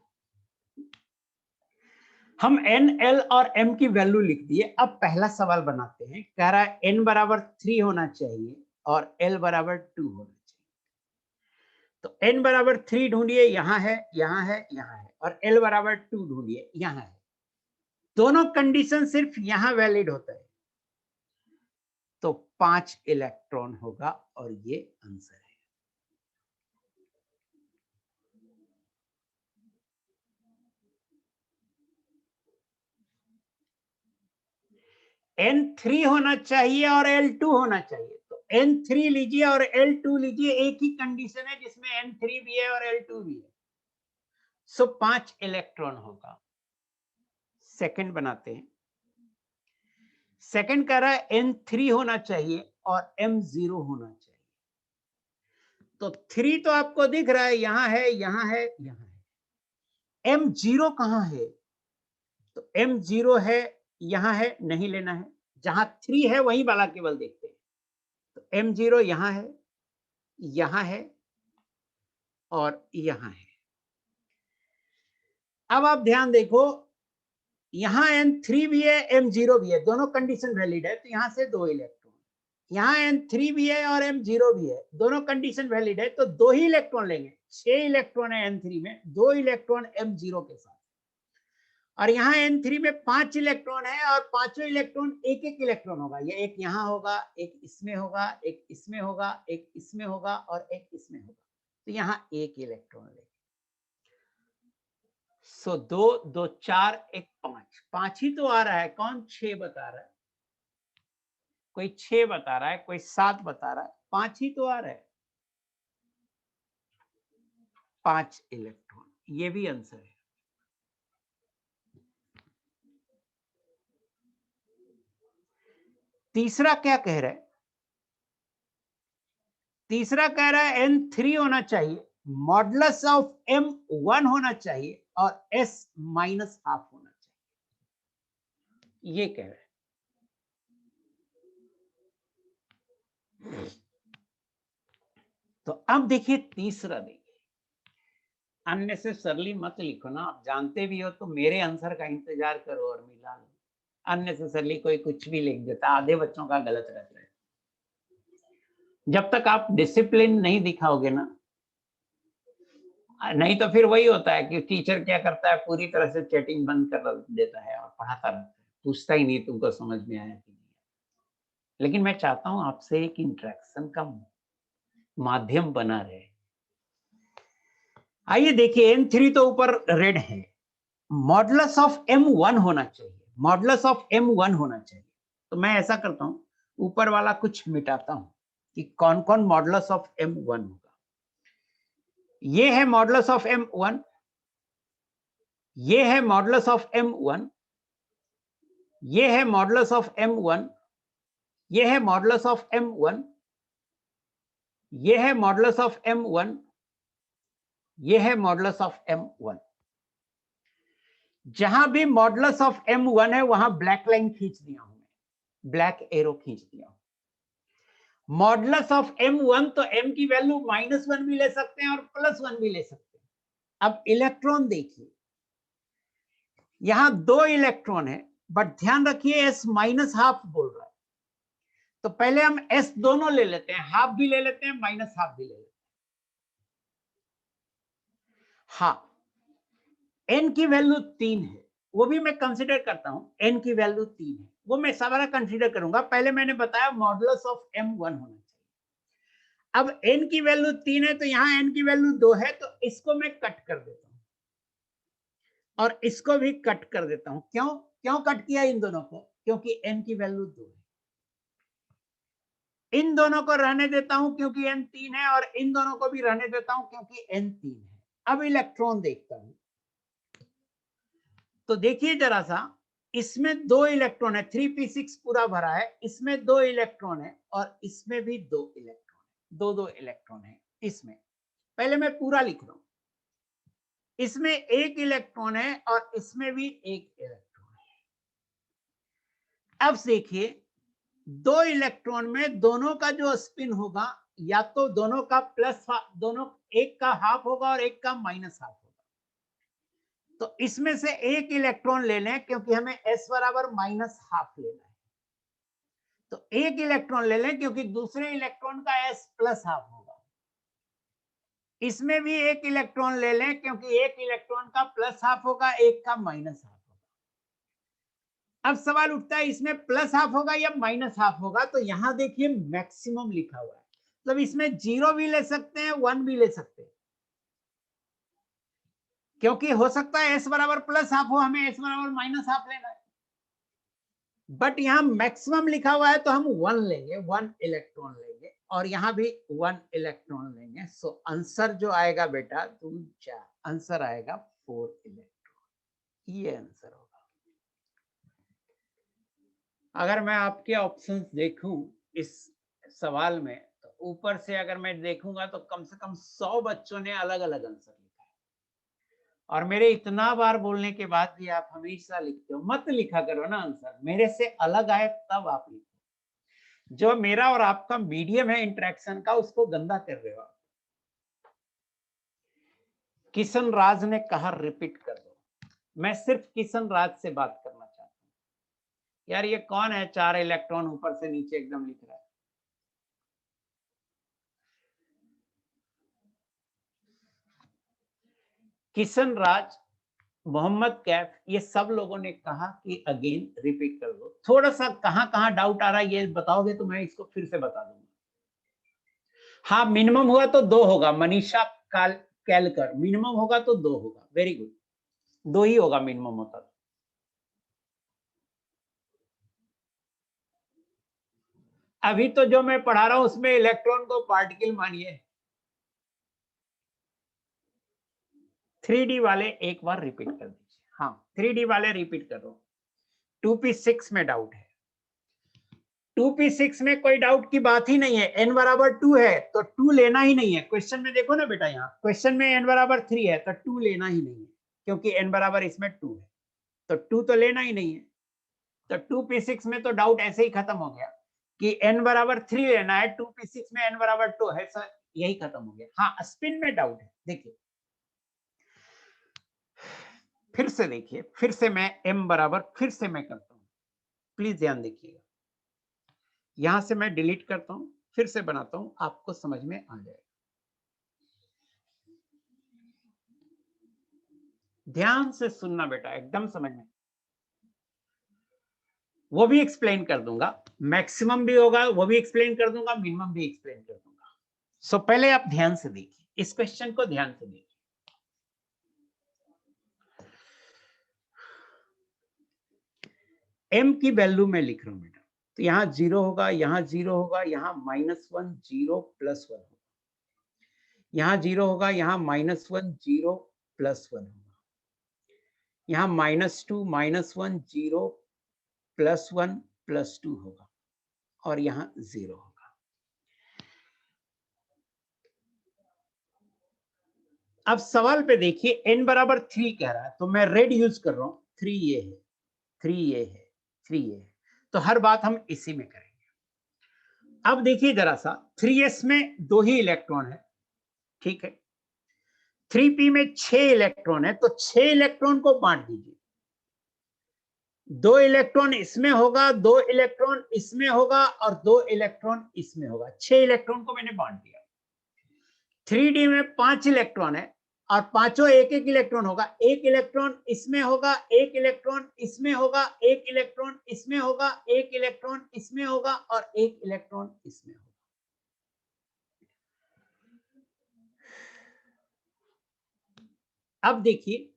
हम n, l और m की वैल्यू लिख दिए। अब पहला सवाल बनाते हैं, कह रहा है n बराबर 3 होना चाहिए और l बराबर 2 होना चाहिए। तो n बराबर 3 ढूंढिए, यहां है, यहां है, यहां है, और l बराबर 2 ढूंढिए, यहां है। दोनों कंडीशन सिर्फ यहां वैलिड होता है, तो 5 इलेक्ट्रॉन होगा, और ये आंसर है। n3 होना चाहिए और l2 होना चाहिए, तो n3 लीजिए और l2 लीजिए, एक ही कंडीशन है जिसमें n3 भी है और l2 भी है। सो 5 इलेक्ट्रॉन होगा। सेकंड बनाते हैं। सेकंड कह रहा है n3 होना चाहिए और m0 होना चाहिए, तो 3 तो आपको दिख रहा है, यहां है, यहां है, यहां है। M0 कहां है? तो M0 है, यहां है, नहीं लेना है। जहां 3 है वही वाला केवल देखते हैं। तो M0 यहां है, यहां है और यहां है। अब आप ध्यान देखो, यहां N3 भी है, M0 भी है, दोनों कंडीशन वैलिड है, तो यहां से 2 इलेक्ट्रॉन। यहां N3 भी है और M0 भी है, दोनों कंडीशन वैलिड है, तो 2 ही इलेक्ट्रॉन लेंगे। 6 इलेक्ट्रॉन है N3 में, 2 इलेक्ट्रॉन M0 के साथ। और यहाँ N3 में 5 इलेक्ट्रॉन है और पांचों इलेक्ट्रॉन एक एक इलेक्ट्रॉन होगा। ये एक यहाँ होगा, एक इसमें होगा, एक इसमें होगा, एक इसमें होगा और एक इसमें होगा। तो यहाँ एक इलेक्ट्रॉन लेंगे। सो 2 2 4 1 5, 5 ही तो आ रहा है। कौन 6 बता रहा है? कोई 6 बता रहा है, कोई 7 बता रहा है, 5 ही तो आ रहा है। 5 इलेक्ट्रॉन, ये भी आंसर है। तीसरा क्या कह रहा है? तीसरा कह रहा है N3 होना चाहिए, मॉडुलस ऑफ M1 होना चाहिए और S माइनस हाफ होना चाहिए, ये कह रहा है। तो अब देखिए तीसरा, देखिए अननेसेसरली मत लिखो ना, आप जानते भी हो तो मेरे आंसर का इंतजार करो और मिला लो। अननेसेसरली कोई कुछ भी लिख देता, आधे बच्चों का गलत रहता है। जब तक आप डिसिप्लिन नहीं दिखाओगे ना, नहीं तो फिर वही होता है कि टीचर क्या करता है, पूरी तरह से चैटिंग बंद कर देता है और पढ़ाता रहता है, पूछता ही नहीं तुमको समझ में आया कि नहीं। लेकिन मैं चाहता हूं आपसे एक इंटरेक्शन का माध्यम बना रहे। आइए देखिए, N3 तो ऊपर रेड है, मॉडुलस ऑफ M1 होना चाहिए, मॉडुलस ऑफ M1 होना चाहिए। तो मैं ऐसा करता हूं, ऊपर वाला कुछ मिटाता हूं कि कौन कौन मॉडुलस ऑफ M1 होगा। ये है मॉडुलस ऑफ M1, ये है मॉडुलस ऑफ M1, ये है मॉडुलस ऑफ M1, ये है मॉडुलस ऑफ M1, ये है मॉडुलस ऑफ M1, ये है मॉडुलस ऑफ M1। जहां भी मॉडुलस ऑफ M1 है वहां ब्लैक लाइन खींच दिया हूं, ब्लैक एरो खींच दिया हूं। मॉडुलस ऑफ M1 तो M की वैल्यू -1 भी ले सकते हैं और +1 भी ले सकते हैं। अब इलेक्ट्रॉन देखिए, यहां 2 इलेक्ट्रॉन है, बट ध्यान रखिए S माइनस हाफ बोल रहा है। तो पहले हम S दोनों ले लेते हैं, हाफ भी ले लेते हैं, माइनस हाफ भी ले लेते हैं। हाँ, N की वैल्यू 3 है, वो भी मैं कंसीडर करता हूं। N की वैल्यू 3 है, वो मैं सारा कंसीडर करूंगा। पहले मैंने बताया मॉडुलस ऑफ M1 होना चाहिए। अब N की वैल्यू 3 है, तो यहां N की वैल्यू 2 है, तो इसको मैं कट कर देता हूं और इसको भी कट कर देता हूं। क्यों क्यों कट किया इन दोनों को? क्योंकि N की वैल्यू 2 है। इन दोनों को रहने देता हूं क्योंकि N 3 है, और इन दोनों को भी रहने देता हूं क्योंकि N 3 है। अब इलेक्ट्रॉन देखता हूं, तो देखिए जरा सा, इसमें 2 इलेक्ट्रॉन है, 3p6 पूरा भरा है, इसमें 2 इलेक्ट्रॉन है और इसमें भी 2 इलेक्ट्रॉन है, 2 इलेक्ट्रॉन है इसमें। पहले मैं पूरा लिख रहा हूं, इसमें 1 इलेक्ट्रॉन है और इसमें भी 1 इलेक्ट्रॉन है। अब देखिए, 2 इलेक्ट्रॉन में दोनों का जो स्पिन होगा, या तो दोनों का प्लस, दोनों एक का हाफ होगा और एक का माइनस हाफ होगा। तो इसमें से 1 इलेक्ट्रॉन ले लें क्योंकि हमें S बराबर माइनस हाफ लेना है। तो 1 इलेक्ट्रॉन ले लें क्योंकि दूसरे इलेक्ट्रॉन का S प्लस हाफ होगा। इसमें भी 1 इलेक्ट्रॉन ले लें क्योंकि 1 इलेक्ट्रॉन का प्लस हाफ होगा, एक का माइनस हाफ होगा। अब सवाल उठता है, इसमें प्लस हाफ होगा या माइनस हाफ होगा? तो यहां देखिए मैक्सिमम लिखा हुआ है, मतलब इसमें 0 भी ले सकते हैं, 1 भी ले सकते हैं, क्योंकि हो सकता है S बराबर प्लस हाफ हो, हमें S बराबर माइनस हाफ लेना है। बट यहां मैक्सिमम लिखा हुआ है तो हम 1 लेंगे, 1 इलेक्ट्रॉन लेंगे, और यहां भी 1 इलेक्ट्रॉन लेंगे। सो आंसर जो आएगा बेटा 2 4, आंसर आएगा 4 इलेक्ट्रॉन, ये आंसर होगा। अगर मैं आपके ऑप्शंस देखूं इस सवाल में, तो ऊपर से अगर मैं देखूंगा तो कम से कम 100 बच्चों ने अलग अलग आंसर लिखा है, और मेरे इतना बार बोलने के बाद भी आप हमेशा लिखते हो। मत लिखा करो ना आंसर, मेरे से अलग आए तब आप लिखो। जो मेरा और आपका मीडियम है इंटरेक्शन का, उसको गंदा कर रहे हो आप। किशन राज ने कहा रिपीट कर दो। मैं सिर्फ किशन राज से बात करना चाहता हूं। यार ये कौन है 4 इलेक्ट्रॉन ऊपर से नीचे एकदम लिख रहा है? किशन राज, मोहम्मद कैफ, ये सब लोगों ने कहा कि अगेन रिपीट कर दो। थोड़ा सा कहां कहां डाउट आ रहा है ये बताओगे तो मैं इसको फिर से बता दूंगा। हाँ, मिनिमम हुआ तो 2 होगा। मनीषा कैलकर, मिनिमम होगा तो 2 होगा। वेरी गुड, 2 ही होगा मिनिमम होता तो। अभी तो जो मैं पढ़ा रहा हूं उसमें इलेक्ट्रॉन को पार्टिकल मानिए। 3D वाले एक बार रिपीट कर दीजिए। हाँ, 3D वाले रिपीट कर दो। 2p6 में डाउट है। 2p6 में कोई डाउट की बात ही नहीं है। n बराबर 2 है तो 2 लेना ही नहीं है। क्वेश्चन में देखो ना बेटा, यहाँ क्वेश्चन में n बराबर 3 है तो 2 लेना ही नहीं है, क्योंकि n बराबर इसमें 2 है तो 2 तो लेना ही नहीं है। तो 2p6 में तो डाउट ऐसे ही खत्म हो गया कि n बराबर 3 लेना है, 2p6 में n बराबर 2 है, सर यही खत्म हो गया। हाँ, स्पिन में डाउट है। देखिए फिर से देखिए, फिर से मैं m बराबर फिर से मैं करता हूं, प्लीज ध्यान देखिएगा। यहां से मैं डिलीट करता हूं, फिर से बनाता हूं, आपको समझ में आ जाएगा। ध्यान से सुनना बेटा, एकदम समझ में। वो भी एक्सप्लेन कर दूंगा, मैक्सिमम भी होगा वो भी एक्सप्लेन कर दूंगा, मिनिमम भी एक्सप्लेन कर दूंगा। सो पहले आप ध्यान से देखिए, इस क्वेश्चन को ध्यान से देखिए। m की वैल्यू में लिख रहा हूं बेटा, तो यहां 0 होगा, यहां 0 होगा, यहां -1 0 +1 होगा, यहां 0 होगा, यहां -1 0 +1 होगा, यहां -2 -1 0 +1 +2 होगा, और यहां 0 होगा। अब सवाल पे देखिए, n बराबर 3 कह रहा है तो मैं रेड यूज कर रहा हूं। 3 ये है, 3 ये है, 3 ये है, तो हर बात हम इसी में करेंगे। अब देखिए जरा सा, 3s में 2 ही इलेक्ट्रॉन है, ठीक है। 3p में 6 इलेक्ट्रॉन है, तो 6 इलेक्ट्रॉन को बांट दीजिए। 2 इलेक्ट्रॉन इसमें होगा, 2 इलेक्ट्रॉन इसमें होगा, और 2 इलेक्ट्रॉन इसमें होगा। 6 इलेक्ट्रॉन को मैंने बांट दिया। 3d में 5 इलेक्ट्रॉन है, और पांचों एक एक इलेक्ट्रॉन होगा। एक इलेक्ट्रॉन इसमें होगा, एक इलेक्ट्रॉन इसमें होगा, एक इलेक्ट्रॉन इसमें होगा, एक इलेक्ट्रॉन इसमें होगा, और एक इलेक्ट्रॉन इसमें होगा। अब देखिए,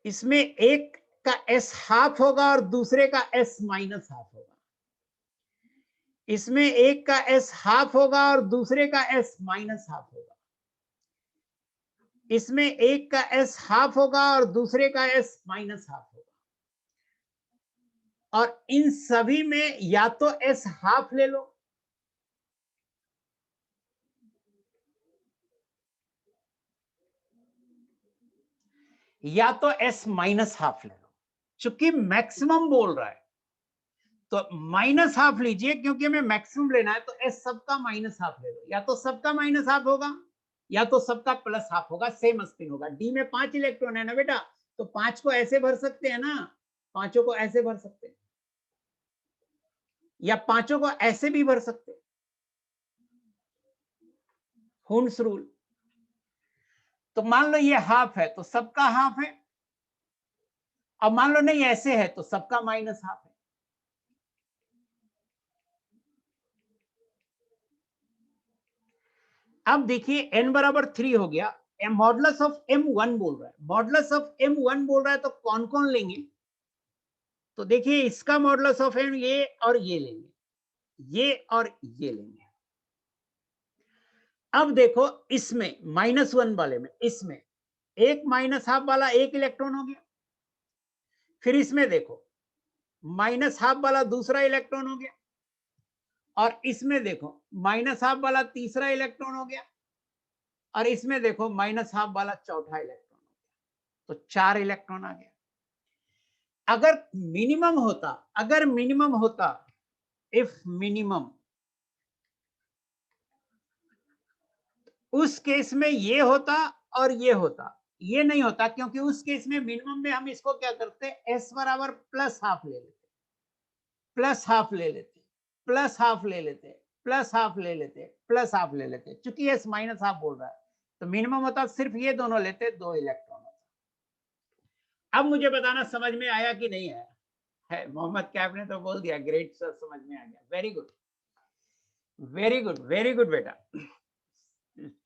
इसमें एक का s हाफ होगा और दूसरे का s माइनस हाफ होगा। इसमें एक का s हाफ होगा और दूसरे का s माइनस हाफ होगा। इसमें एक का s हाफ होगा और दूसरे का s माइनस हाफ होगा। और इन सभी में या तो s हाफ ले लो, या तो s माइनस हाफ ले लो। चूंकि मैक्सिमम बोल रहा है तो माइनस हाफ लीजिए, क्योंकि हमें मैक्सिमम लेना है, तो s सबका माइनस हाफ ले लो। या तो सबका माइनस हाफ होगा, या तो सबका प्लस हाफ होगा, सेम स्पिन होगा। डी में 5 इलेक्ट्रॉन है ना बेटा, तो 5 को ऐसे भर सकते हैं ना, पांचों को ऐसे भर सकते हैं, या पांचों को ऐसे भी भर सकते हैं, हुन्स रूल। तो मान लो ये हाफ है तो सबका हाफ है, अब मान लो नहीं ऐसे है तो सबका माइनस हाफ है। अब देखिए n बराबर 3 हो गया, मॉडुलस ऑफ m1 बोल रहा है, मॉडुलस ऑफ m1 बोल रहा है, तो कौन कौन लेंगे? तो देखिए इसका मॉडुलस ऑफ m ये और ये लेंगे, ये और ये लेंगे। अब देखो इसमें -1 वाले में, इसमें एक माइनस हाफ वाला एक इलेक्ट्रॉन हो गया। फिर इसमें देखो माइनस हाफ वाला दूसरा इलेक्ट्रॉन हो गया। और इसमें देखो माइनस हाफ वाला तीसरा इलेक्ट्रॉन हो गया, और इसमें देखो माइनस हाफ वाला चौथा इलेक्ट्रॉन हो गया, तो 4 इलेक्ट्रॉन आ गया। अगर मिनिमम होता, इफ मिनिमम, उस केस में ये होता और ये होता, ये नहीं होता, क्योंकि उस केस में मिनिमम में हम इसको क्या करते, एस बराबर प्लस हाफ ले लेते, प्लस हाफ ले लेते, प्लस हाफ ले लेते, प्लस हाफ ले लेते, प्लस हाफ ले लेते, चूंकि एस माइनस हाफ बोल रहा है, तो मिनिमम होता सिर्फ ये दोनों लेते, 2 इलेक्ट्रॉन होता। अब मुझे बताना समझ में आया कि नहीं आया है? मोहम्मद कैफ ने तो बोल दिया ग्रेट सर, समझ में आ गया, very good, very good, very good बेटा।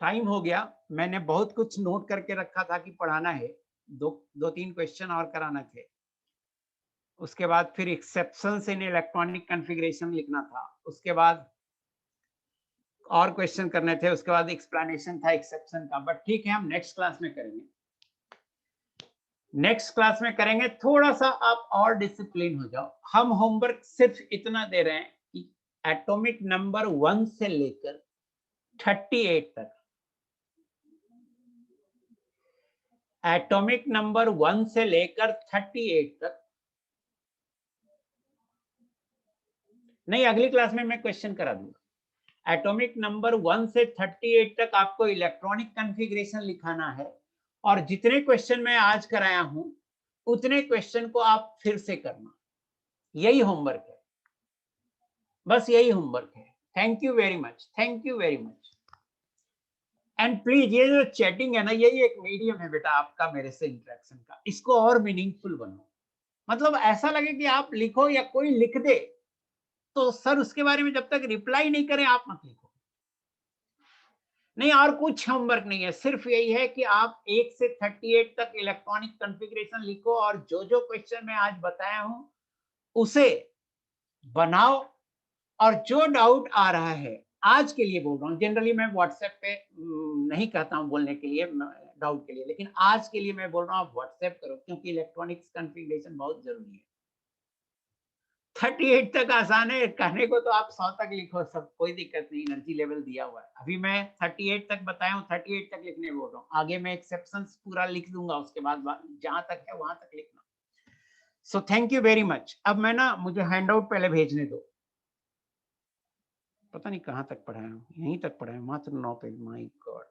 टाइम हो गया, मैंने बहुत कुछ नोट करके रखा था कि पढ़ाना है, दो तीन क्वेश्चन और कराना थे, उसके बाद फिर एक्सेप्शंस इन इलेक्ट्रॉनिक कॉन्फ़िगरेशन लिखना था, उसके बाद और क्वेश्चन करने थे, उसके बाद एक्सप्लेनेशन था एक्सेप्शन का, बट ठीक है, हम नेक्स्ट क्लास में करेंगे, नेक्स्ट क्लास में करेंगे। थोड़ा सा आप और डिसिप्लिन हो जाओ। हम होमवर्क सिर्फ इतना दे रहे हैं कि एटॉमिक नंबर 1 से लेकर 38 तक, एटॉमिक नंबर 1 से लेकर 38 तक, नहीं अगली क्लास में मैं क्वेश्चन करा दूंगा। एटॉमिक नंबर 1 से 38 तक आपको इलेक्ट्रॉनिक कॉन्फ़िगरेशन लिखाना है, और जितने क्वेश्चन मैं आज कराया हूं उतने क्वेश्चन को आप फिर से करना, यही होमवर्क है, बस यही होमवर्क है। Thank you very much, thank you very much. And please ये जो चैटिंग है ना, यही एक मीडियम है बेटा आपका मेरे से इंटरेक्शन का, इसको और मीनिंगफुल बनो, मतलब ऐसा लगे कि आप लिखो या कोई लिख दे तो सर उसके बारे में जब तक रिप्लाई नहीं करें आप मत लिखो। नहीं, और कुछ होमवर्क नहीं है, सिर्फ यही है कि आप 1 से 38 तक इलेक्ट्रॉनिक कॉन्फ़िगरेशन लिखो, और जो जो क्वेश्चन मैं आज बताया हूं उसे बनाओ, और जो डाउट आ रहा है, आज के लिए बोल रहा हूँ, जनरली मैं व्हाट्सएप पे नहीं कहता हूँ बोलने के लिए डाउट के लिए, लेकिन आज के लिए मैं बोल रहा हूँ आप व्हाट्सएप करो, क्योंकि इलेक्ट्रॉनिक्स कॉन्फ़िगरेशन बहुत जरूरी है। 38 तक आसान है कहने को, तो आप 100 तक लिखो, सब कोई दिक्कत नहीं, एनर्जी लेवल दिया हुआ है। अभी मैं 38 तक बताया हूँ, 38 तक लिखने बोल रहा हूँ, आगे मैं एक्सेप्शंस पूरा लिख दूंगा, उसके बाद जहां तक है वहां तक लिखना। So thank you very much. अब मैं ना, मुझे हैंड आउट पहले भेजने दो, पता नहीं कहाँ तक पढ़ाया हूँ, यहीं तक पढ़ाया हूँ, मात्र 9 पेज, माय गॉड।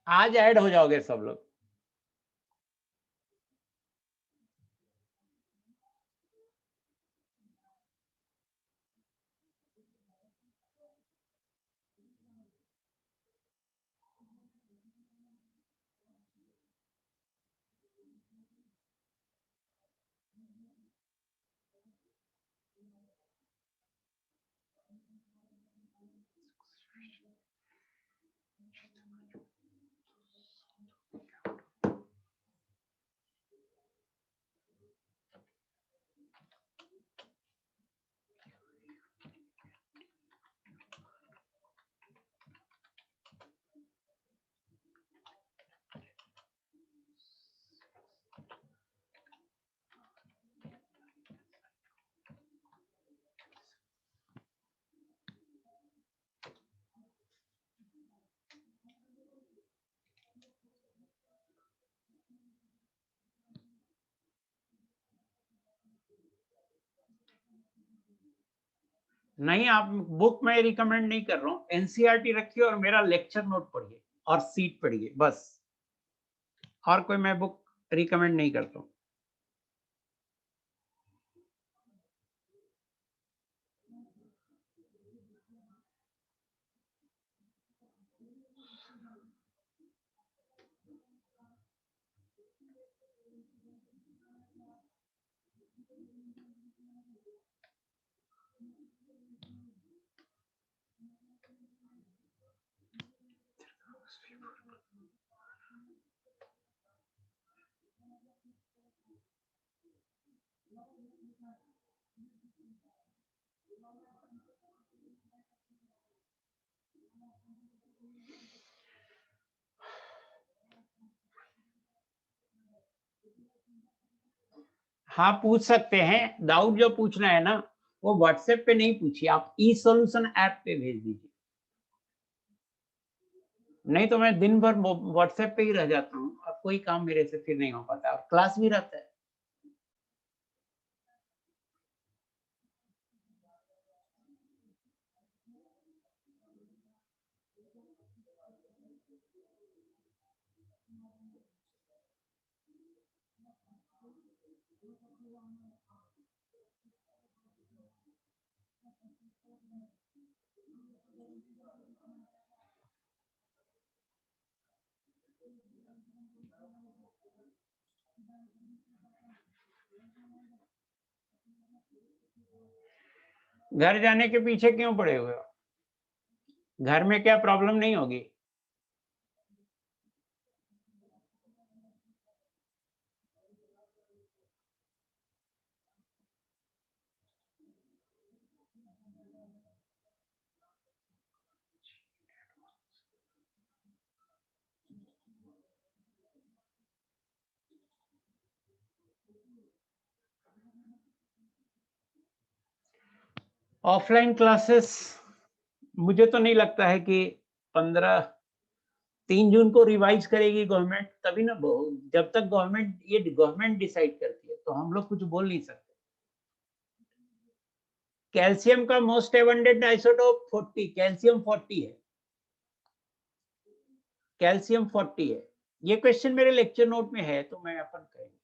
आज ऐड हो जाओगे सब लोग। नहीं, आप बुक मैं रिकमेंड नहीं कर रहा हूँ, एनसीईआरटी रखिए और मेरा लेक्चर नोट पढ़िए और सीट पढ़िए बस, और कोई मैं बुक रिकमेंड नहीं करता हूँ। हाँ, पूछ सकते हैं, डाउट जो पूछना है ना वो व्हाट्सएप पे नहीं पूछिए, आप ई सॉल्यूशन ऐप पे भेज दीजिए। नहीं तो मैं दिन भर व्हाट्सएप पे ही रह जाता हूँ और कोई काम मेरे से फिर नहीं हो पाता और क्लास भी रहता है। घर जाने के पीछे क्यों पड़े हुए हो? घर में क्या प्रॉब्लम नहीं होगी? ऑफलाइन क्लासेस मुझे तो नहीं लगता है कि 3 जून को रिवाइज करेगी गवर्नमेंट, तभी ना जब तक गवर्नमेंट डिसाइड करती है तो हम लोग कुछ बोल नहीं सकते। कैल्शियम का मोस्ट एबंडेंट आइसोटोप 40, कैल्शियम 40 है, कैल्शियम 40 है। ये क्वेश्चन मेरे लेक्चर नोट में है तो मैं अपन करेंगे।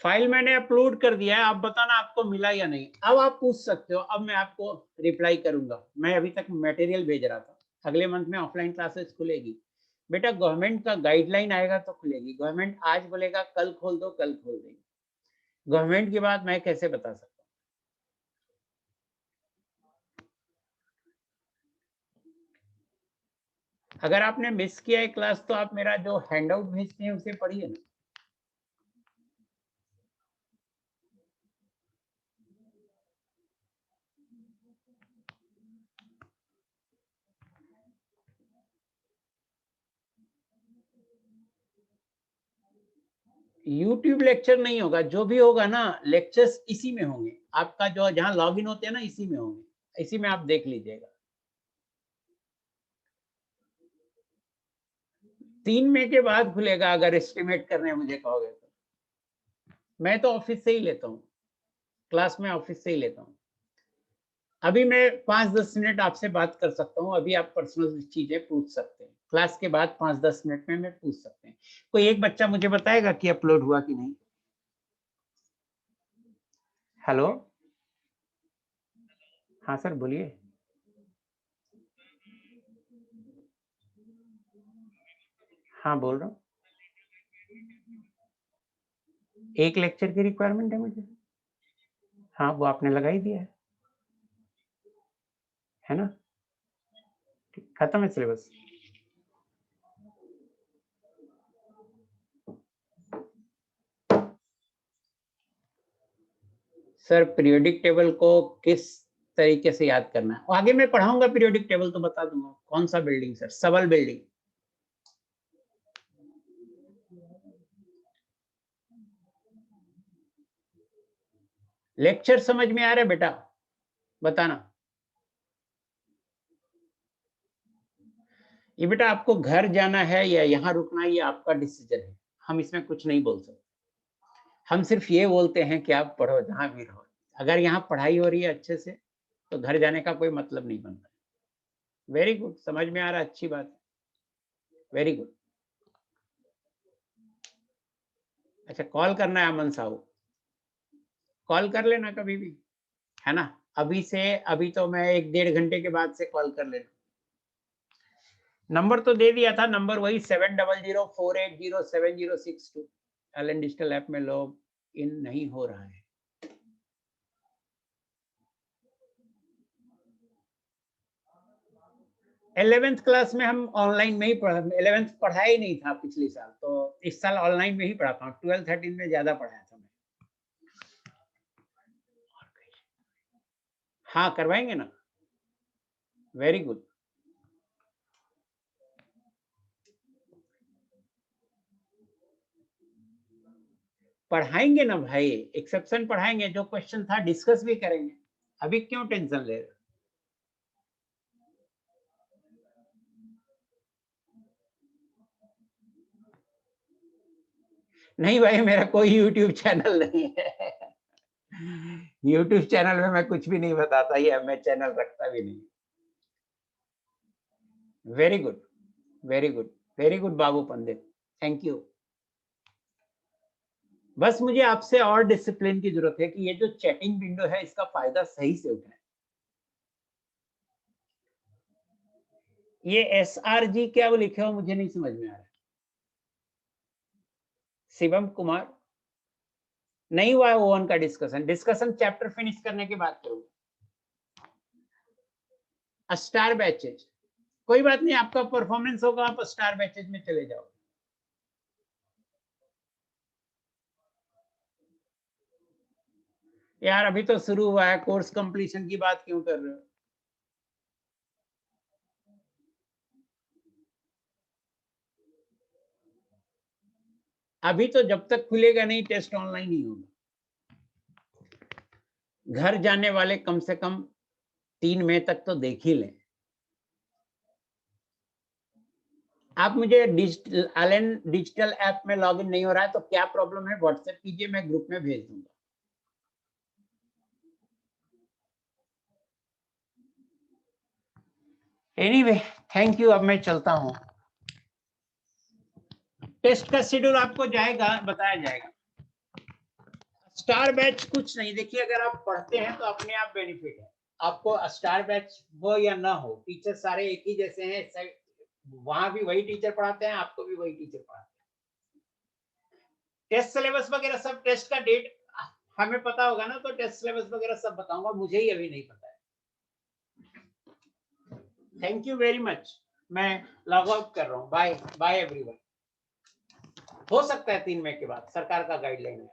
फाइल मैंने अपलोड कर दिया है, आप बताना आपको मिला या नहीं। अब आप पूछ सकते हो, अब मैं आपको रिप्लाई करूंगा। मैं अभी तक मटेरियल भेज रहा था, अगले मंथ में ऑफलाइन क्लासेस खुलेगी बेटा, गवर्नमेंट का गाइडलाइन आएगा तो खुलेगी। गवर्नमेंट आज बोलेगा कल खोल दो, कल खोल देगी। गवर्नमेंट की बात मैं कैसे बता सकता हूँ? अगर आपने मिस किया है क्लास तो आप मेरा जो हैंडआउट भेजते हैं उसे पढ़िए ना। यूट्यूब लेक्चर नहीं होगा, जो भी होगा ना लेक्चर्स इसी में होंगे। आपका जो जहाँ लॉगिन होते हैं ना इसी में होंगे, इसी में आप देख लीजिएगा। 3 मई के बाद खुलेगा अगर एस्टिमेट करने मुझे कहोगे तो। मैं तो ऑफिस से ही लेता हूँ, क्लास में ऑफिस से ही लेता हूँ। अभी मैं 5-10 मिनट आपसे बात कर सकता हूँ, अभी आप पर्सनल चीजें पूछ सकते हैं, क्लास के बाद 5-10 मिनट में मैं पूछ सकते हैं। कोई एक बच्चा मुझे बताएगा कि अपलोड हुआ कि नहीं? हेलो, हाँ सर बोलिए। हाँ बोल रहा हूँ, एक लेक्चर की रिक्वायरमेंट है मुझे। हाँ वो आपने लगा ही दिया है ना? खत्म है सिलेबस। सर पीरियोडिक टेबल को किस तरीके से याद करना है? आगे मैं पढ़ाऊंगा पीरियोडिक टेबल तो बता दूंगा। कौन सा बिल्डिंग सर? सबल बिल्डिंग। लेक्चर समझ में आ रहा है बेटा? बताना। ये बेटा आपको घर जाना है या यहाँ रुकना है, ये आपका डिसीजन है। हम इसमें कुछ नहीं बोल सकते। हम सिर्फ ये बोलते हैं कि आप पढ़ो जहाँ भी रहो। अगर यहाँ पढ़ाई हो रही है अच्छे से तो घर जाने का कोई मतलब नहीं बनता। वेरी गुड, समझ में आ रहा है, अच्छी बात है, वेरी गुड। अच्छा, कॉल करना है अमन साहू? कॉल कर लेना कभी भी, है ना? अभी से, अभी तो मैं 1-1.5 घंटे के बाद से कॉल कर लेना। नंबर तो दे दिया था, नंबर वही 7004807062। एलन डिजिटल ऐप में लॉग इन नहीं हो रहा है। इलेवेंथ क्लास में हम ऑनलाइन में ही पढ़ा, 11th पढ़ा ही नहीं था पिछले साल, तो इस साल ऑनलाइन में ही पढ़ाता हूँ। 12-13 में ज्यादा पढ़ाया था मैं। हाँ करवाएंगे ना, वेरी गुड। पढ़ाएंगे ना भाई, एक्सेप्शन पढ़ाएंगे, जो क्वेश्चन था डिस्कस भी करेंगे। अभी क्यों टेंशन ले रहे? नहीं भाई, मेरा कोई यूट्यूब चैनल नहीं है। यूट्यूब चैनल में मैं कुछ भी नहीं बताता, ये मैं चैनल रखता भी नहीं। Very good, very good, very good Babu Pandit, thank you. बस मुझे आपसे और डिसिप्लिन की जरूरत है कि ये जो चैटिंग विंडो है इसका फायदा सही से उठाएं। ये SRG क्या वो लिखे हो, मुझे नहीं समझ में आ रहा। शिवम कुमार, नहीं हुआ है ओवन का डिस्कशन। डिस्कशन चैप्टर फिनिश करने के बाद करूंगा। स्टार बैचेज, कोई बात नहीं, आपका परफॉर्मेंस होगा, आप स्टार बैचेज में चले जाओ। यार अभी तो शुरू हुआ है, कोर्स कंप्लीशन की बात क्यों कर रहे हो? अभी तो जब तक खुलेगा नहीं टेस्ट ऑनलाइन ही होगा। घर जाने वाले कम से कम 3 मई तक तो देख ही लें। आप मुझे एलन डिजिटल ऐप में लॉगिन नहीं हो रहा है तो क्या प्रॉब्लम है, व्हाट्सएप कीजिए, मैं ग्रुप में भेज दूंगा। एनीवे, थैंक यू, अब मैं चलता हूँ। टेस्ट का शेड्यूल आपको जाएगा, बताया जाएगा। स्टार बैच कुछ नहीं, देखिए अगर आप पढ़ते हैं तो अपने आप बेनिफिट है आपको। स्टार बैच हो या ना हो, टीचर सारे एक ही जैसे हैं, वहां भी वही टीचर पढ़ाते हैं, आपको भी वही टीचर पढ़ाते हैं। टेस्ट सिलेबस वगैरह सब, टेस्ट का डेट हमें पता होगा ना, तो टेस्ट सिलेबस वगैरह सब बताऊंगा, मुझे ही अभी नहीं पता है। थैंक यू वेरी मच, मैं लॉग आउट कर रहा हूँ। Bye bye everyone. हो सकता है 3 मई के बाद, सरकार का गाइडलाइन है।